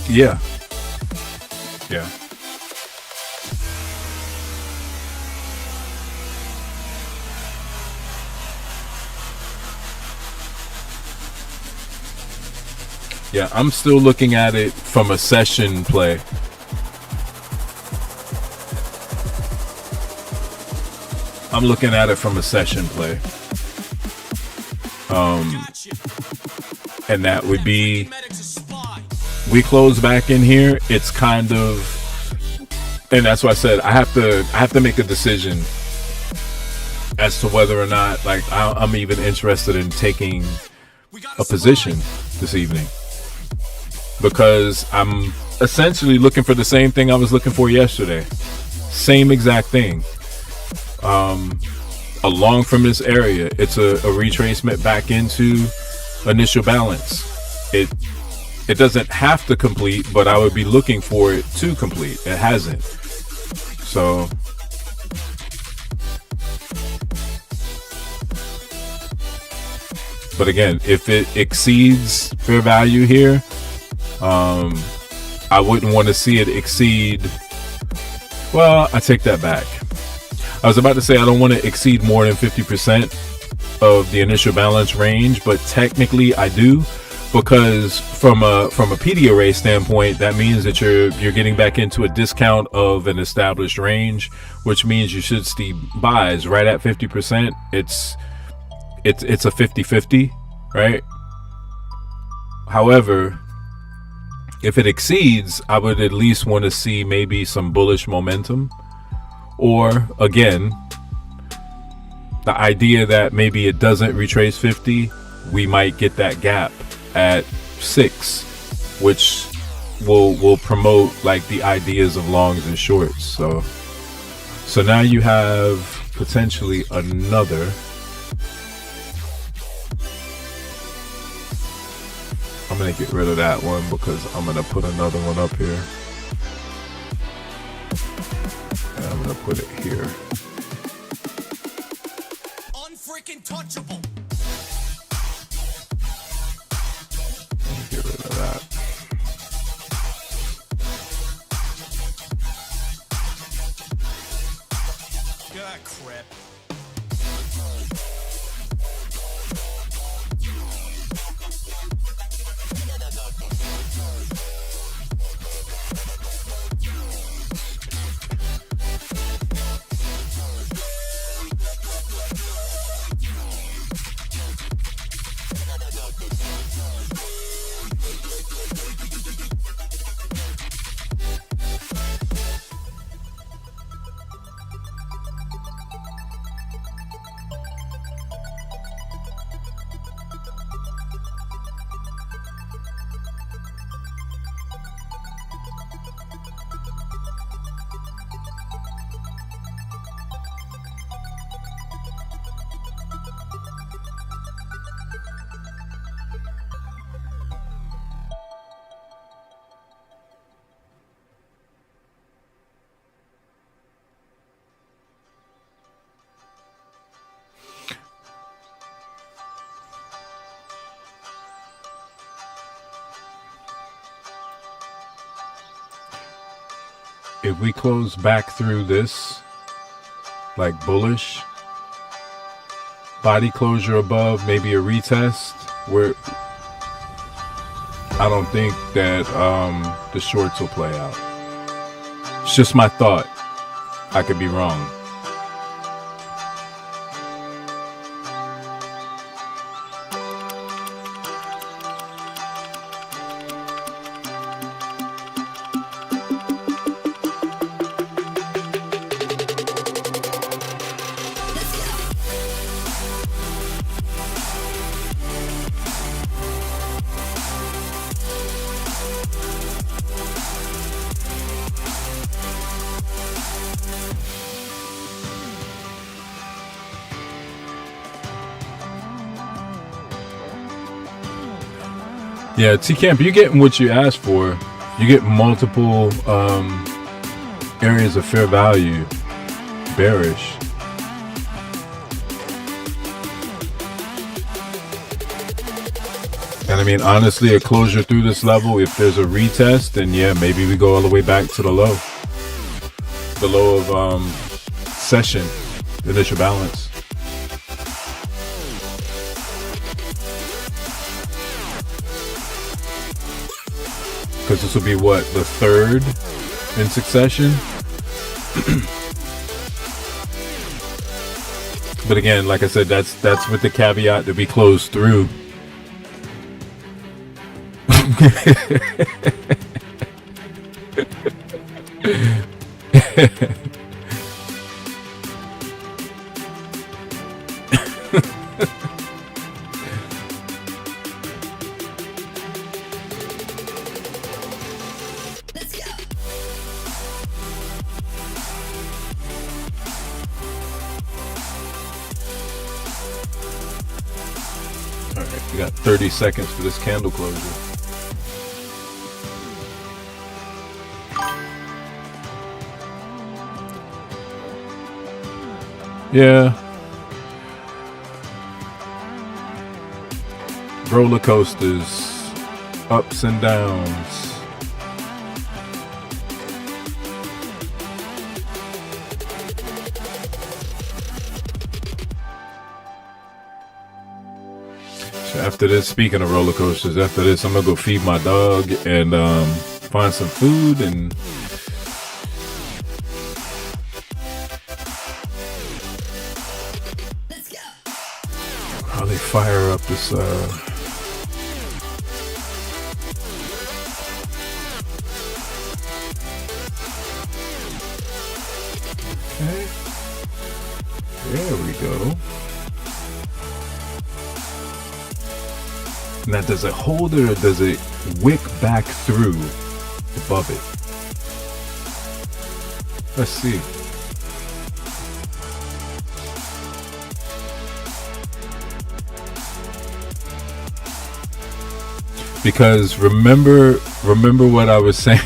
Yeah. Yeah. Yeah, I'm still looking at it from a session play. I'm looking at it from a session play. And that would be, we close back in here. It's kind of, and that's why I said I have to make a decision as to whether or not, like, I'm even interested in taking a position this evening, because I'm essentially looking for the same thing I was looking for yesterday. Same exact thing. Along from this area, it's a retracement back into initial balance. It doesn't have to complete, but I would be looking for it to complete. It hasn't. So but again, if it exceeds fair value here, I wouldn't want to see it exceed. Well, I take that back. I was about to say I don't want to exceed more than 50% of the initial balance range, but technically I do, because from a PD array standpoint, that means that you're getting back into a discount of an established range, which means you should see buys right at 50%. It's a 50-50, right? However, if it exceeds, I would at least want to see maybe some bullish momentum, or again, the idea that maybe it doesn't retrace 50, we might get that gap at 6, which will promote like the ideas of longs and shorts. So now you have potentially another. I'm gonna get rid of that one because I'm gonna put another one up here, and I'm gonna put it here. Unfreaking touchable. Get rid of that. God, crap. If we close back through this, like bullish, body closure above, maybe a retest, where I don't think that the shorts will play out. It's just my thought. I could be wrong. Yeah, T-Camp, you're getting what you asked for. You get multiple areas of fair value bearish. And I mean, honestly, a closure through this level, if there's a retest, then yeah, maybe we go all the way back to the low. The low of session, initial balance. Because this will be what, the third in succession? But again, like I said, that's with the caveat that we close through. We got 30 seconds for this candle closure. Yeah. Roller coasters, ups and downs. After this, speaking of roller coasters, after this, I'm gonna go feed my dog and find some food and probably fire up this okay. There we go. Now, does it hold it or does it wick back through above it? Let's see. Because remember what I was saying.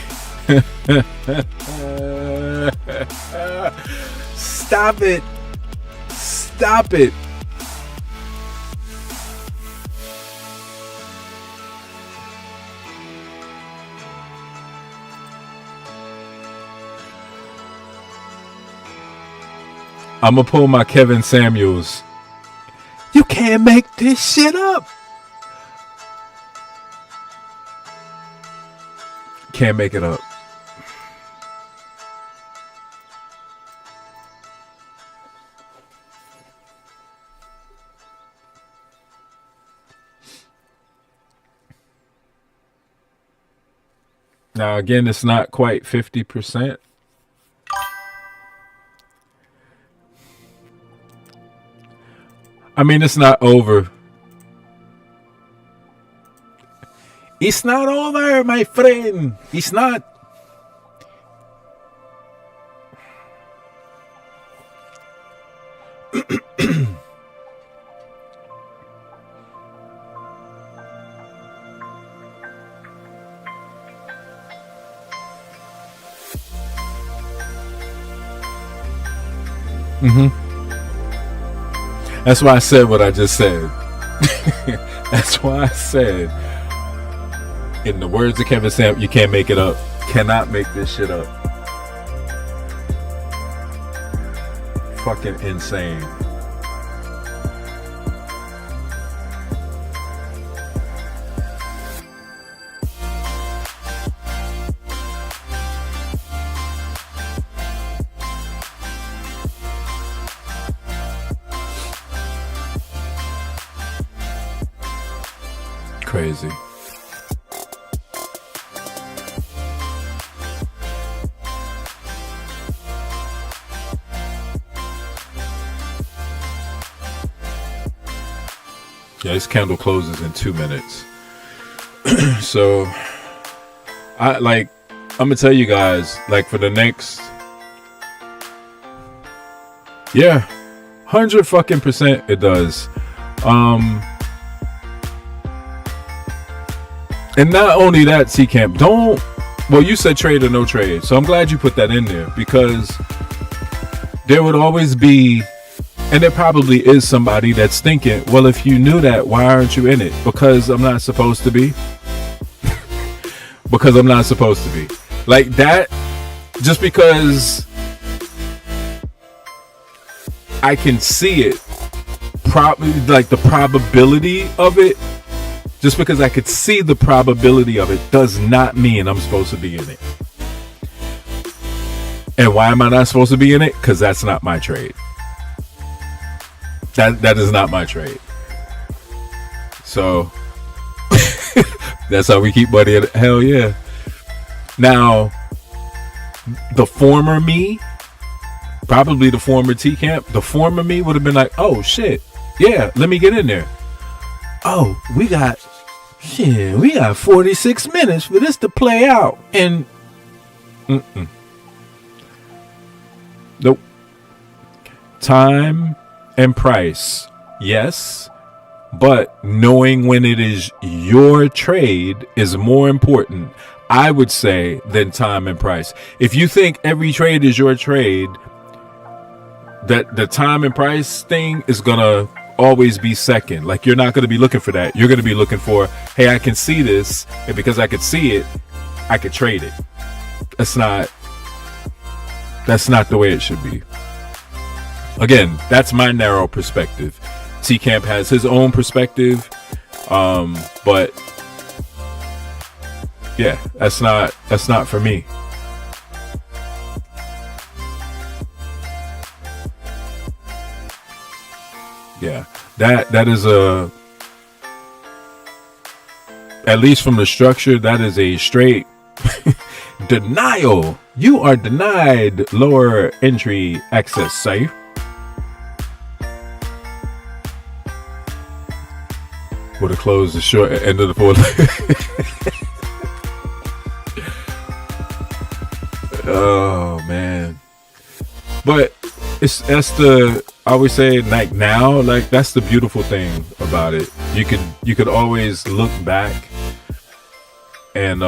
Stop it. Stop it. I'm gonna pull my Kevin Samuels. You can't make this shit up. Can't make it up. Now again, it's not quite 50%. I mean, it's not over. It's not over, my friend. It's not. That's why I said what I just said. That's why I said, in the words of Kevin Sam, you can't make it up. Cannot make this shit up. Fucking insane. Crazy. Yeah, this candle closes in 2 minutes. So I'm gonna tell you guys, like, for the next 100% it does. And not only that, C-Camp, you said trade or no trade. So I'm glad you put that in there, because there would always be, and there probably is somebody that's thinking, well, if you knew that, why aren't you in it? Because I'm not supposed to be. Because I'm not supposed to be. Like that, just because I can see it, probably like the probability of it, just because I could see the probability of it does not mean I'm supposed to be in it. And why am I not supposed to be in it? Because that's not my trade. That is not my trade. So that's how we keep money. Hell yeah. Now, the former me, probably the former T-Camp, the former me would have been like, oh shit, yeah, let me get in there. Oh, we got 46 minutes for this to play out. And nope. Time and price, yes, but knowing when it is your trade is more important, I would say, than time and price. If you think every trade is your trade, that the time and price thing is gonna always be second. Like, you're not going to be looking for that. You're going to be looking for, hey, I can see this, and because I could see it, I could trade it. That's not the way it should be. Again, that's my narrow perspective. T-Camp has his own perspective. But yeah, that's not for me. Yeah, that is at least from the structure, that is a straight denial. You are denied lower entry access, sir. Would have closed the short end of the fourth. Oh man. But I always say, like, now, like, that's the beautiful thing about it. You could always look back and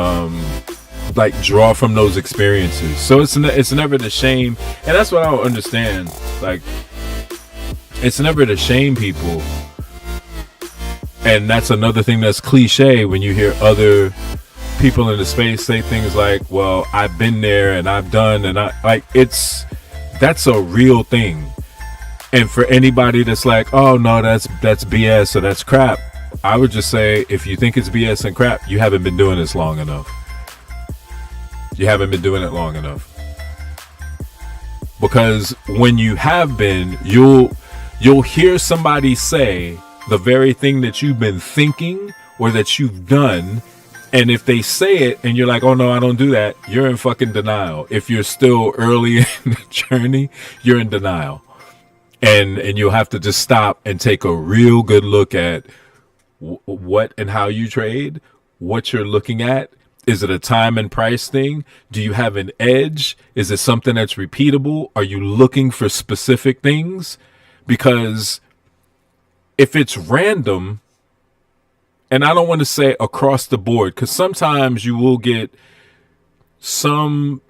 like draw from those experiences. So it's never the shame, and that's what I don't understand. Like, it's never to shame people. And that's another thing that's cliche when you hear other people in the space say things like, well, I've been there and I've done, and that's a real thing. And for anybody that's like, oh no, that's BS or that's crap, I would just say, if you think it's BS and crap, you haven't been doing this long enough. You haven't been doing it long enough. Because when you have been, you'll hear somebody say the very thing that you've been thinking or that you've done, and if they say it and you're like, oh no, I don't do that, you're in fucking denial. If you're still early in the journey, you're in denial. And you'll have to just stop and take a real good look at what and how you trade, what you're looking at. Is it a time and price thing? Do you have an edge? Is it something that's repeatable? Are you looking for specific things? Because if it's random, and I don't want to say across the board, because sometimes you will get some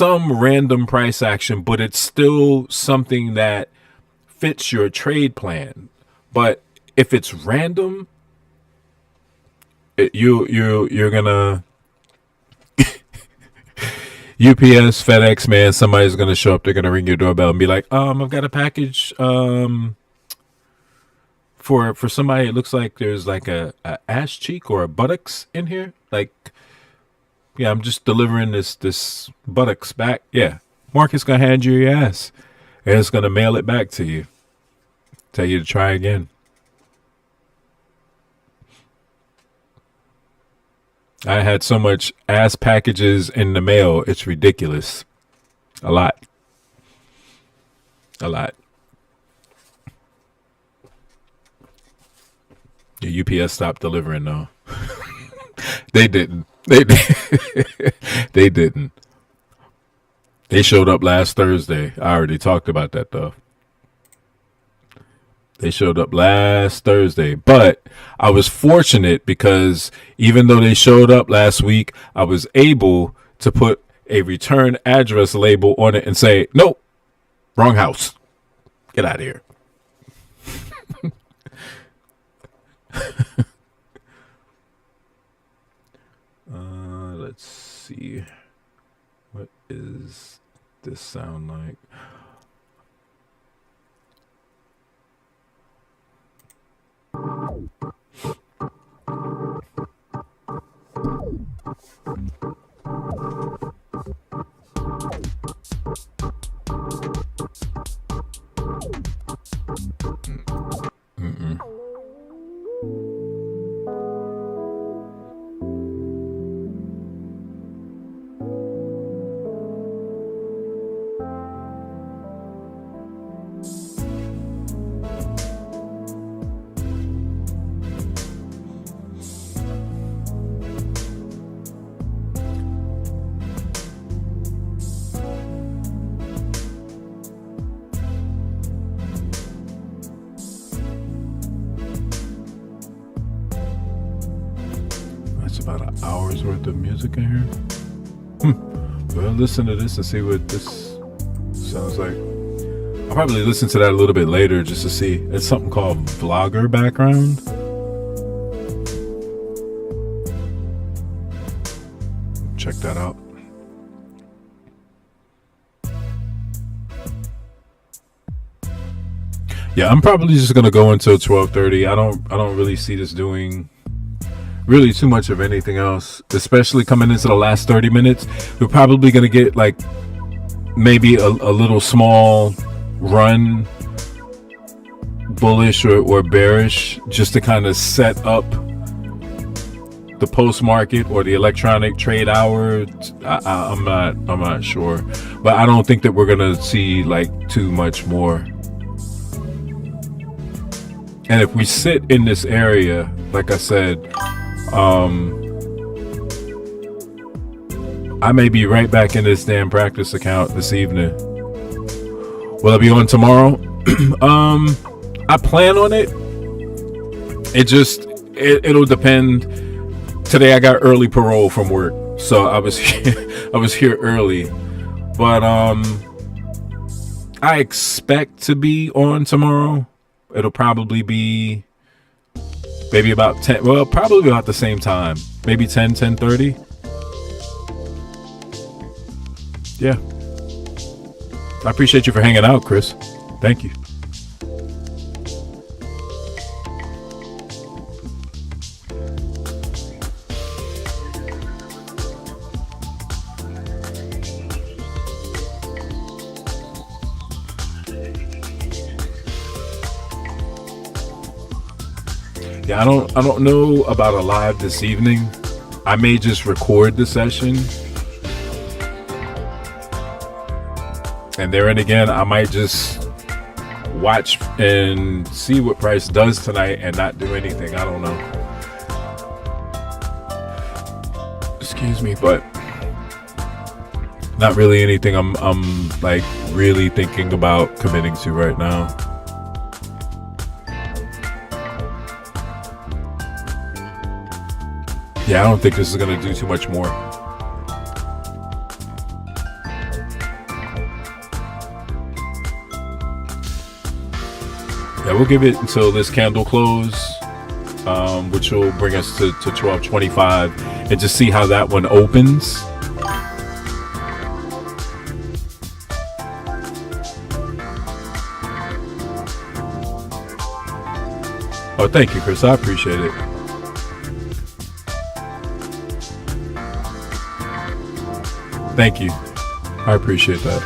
random price action, but it's still something that fits your trade plan. But if it's random, you're gonna UPS, FedEx, man, somebody's gonna show up. They're gonna ring your doorbell and be like, I've got a package for somebody. It looks like there's like a ass cheek or a buttocks in here. Like, yeah, I'm just delivering this buttocks back. Yeah, Market's gonna hand you your ass, and it's gonna mail it back to you. Tell you to try again. I had so much ass packages in the mail, it's ridiculous. A lot. The UPS stopped delivering though. They didn't. They didn't. They showed up last Thursday. I already talked about that though. They showed up last Thursday, but I was fortunate because even though they showed up last week, I was able to put a return address label on it and say, nope, wrong house. Get out of here. Let's see. What is this sound like? About an hour's worth of music in here. Well, listen to this and see what this sounds like. I'll probably listen to that a little bit later just to see. It's something called vlogger background. Check that out. Yeah, I'm probably just gonna go until 12:30. I don't really see this doing really too much of anything else, especially coming into the last 30 minutes. We're probably going to get like maybe a little small run, bullish or bearish, just to kind of set up the post market or the electronic trade hour. I'm not sure, but I don't think that we're going to see like too much more. And if we sit in this area, like I said, I may be right back in this damn practice account this evening. Will I be on tomorrow? I plan on it. It'll depend. Today I got early parole from work, so I was here early. But I expect to be on tomorrow. It'll probably be maybe about 10, well, probably about the same time. Maybe 10:30. Yeah. I appreciate you for hanging out, Chris. Thank you. Yeah, I don't know about a live this evening. I may just record the session. And there and again, I might just watch and see what price does tonight and not do anything. I don't know. Excuse me, but not really anything I'm like really thinking about committing to right now. Yeah, I don't think this is going to do too much more. Yeah, we'll give it until this candle close, which will bring us to 12:25, and just see how that one opens. Oh, thank you, Chris. I appreciate it. Thank you. I appreciate that.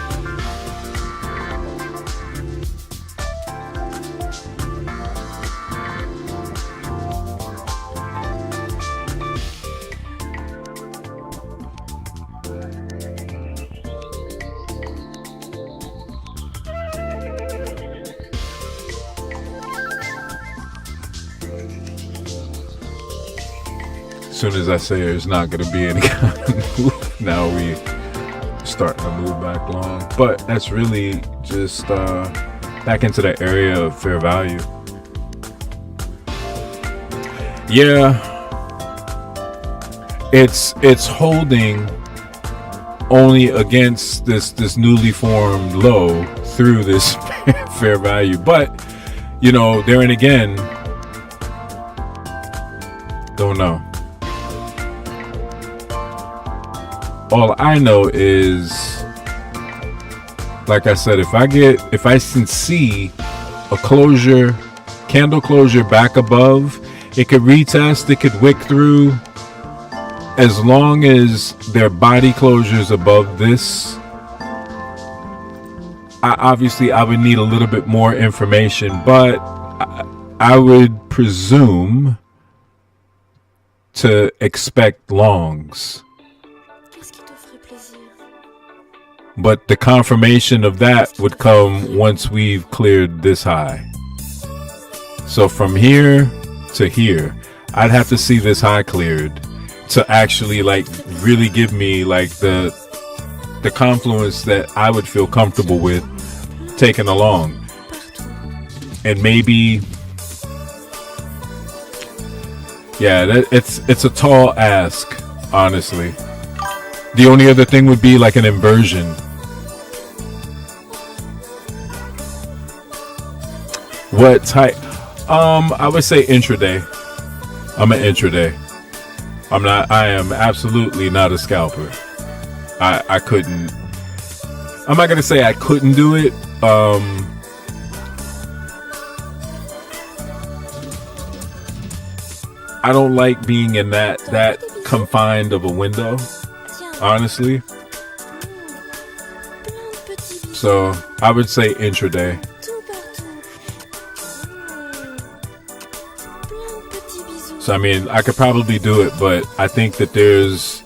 As soon as I say there's not going to be any kind of move, now we starting to move back long. But that's really just back into the area of fair value. Yeah, it's holding only against this newly formed low through this fair value. But you know, there and again, don't know. All I know is, like I said, if I can see a closure, candle closure back above, it could retest, it could wick through. As long as their body closures above this, obviously I would need a little bit more information, but I would presume to expect longs. But the confirmation of that would come once we've cleared this high. So from here to here, I'd have to see this high cleared to actually like really give me like the confluence that I would feel comfortable with taking along. And maybe, yeah, it's a tall ask, honestly. The only other thing would be like an inversion. What type? I would say intraday. I'm an intraday. I am absolutely not a scalper. I couldn't. I'm not gonna say I couldn't do it. I don't like being in that confined of a window, honestly. So I would say intraday. So I mean, I could probably do it, but I think that there's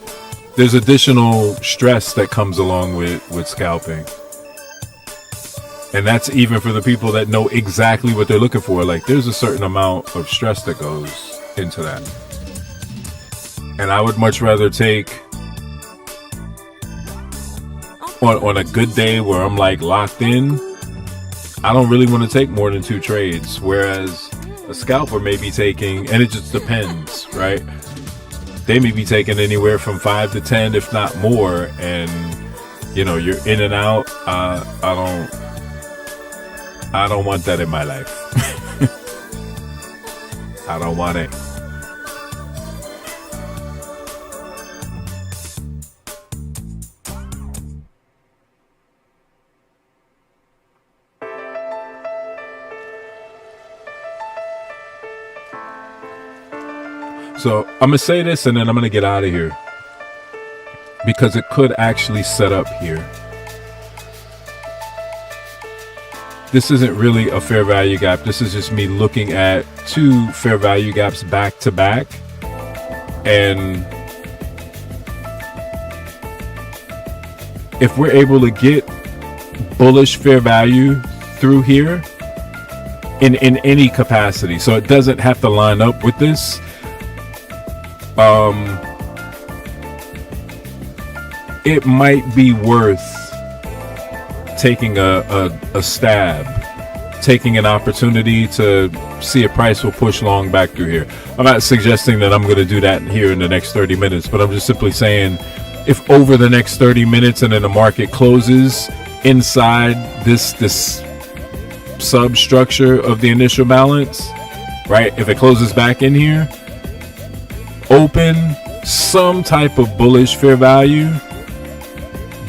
additional stress that comes along with scalping. And that's even for the people that know exactly what they're looking for. Like, there's a certain amount of stress that goes into that. And I would much rather take, on a good day where I'm like locked in, I don't really want to take more than 2 trades. Whereas a scalper may be taking, and it just depends, right? They may be taking anywhere from 5 to 10, if not more. And, you know, you're in and out. I don't want that in my life. I don't want it. So I'm going to say this and then I'm going to get out of here, because it could actually set up here. This isn't really a fair value gap. This is just me looking at 2 fair value gaps back to back. And if we're able to get bullish fair value through here in any capacity, so it doesn't have to line up with this, it might be worth taking a stab, taking an opportunity to see if price will push long back through here. I'm not suggesting that I'm going to do that here in the next 30 minutes, but I'm just simply saying, if over the next 30 minutes and then the market closes inside this substructure of the initial balance, right? If it closes back in here, open some type of bullish fair value,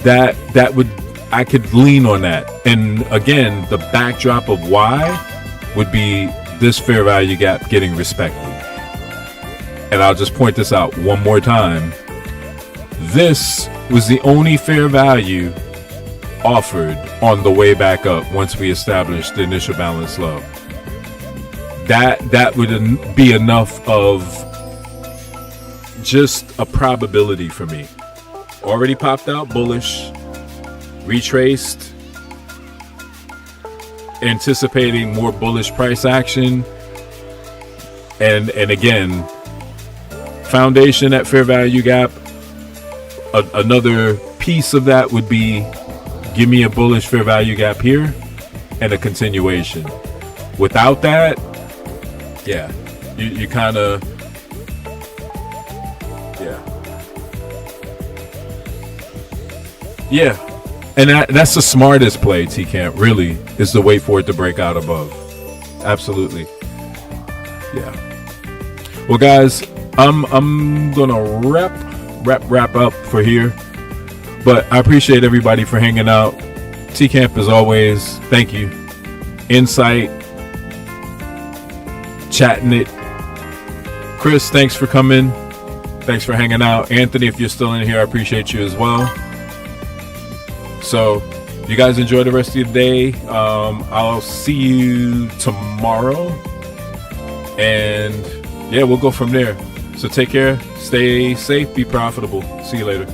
that would, I could lean on that. And again, the backdrop of why would be this fair value gap getting respected. And I'll just point this out one more time. This was the only fair value offered on the way back up once we established the initial balance low. That would be enough of just a probability for me. Already popped out bullish, retraced, anticipating more bullish price action, and again, foundation at fair value gap. Another piece of that would be, give me a bullish fair value gap here and a continuation. Without that, yeah, you kind of, yeah. And that's the smartest play, T-Camp, really, is to wait for it to break out above. Absolutely. Yeah. Well, guys, I'm gonna wrap up for here. But I appreciate everybody for hanging out. T-Camp, as always, thank you. Insight, chatting it. Chris, thanks for coming. Thanks for hanging out. Anthony, if you're still in here, I appreciate you as well. So, you guys enjoy the rest of your day. I'll see you tomorrow. And yeah, we'll go from there. So take care, stay safe, be profitable. See you later.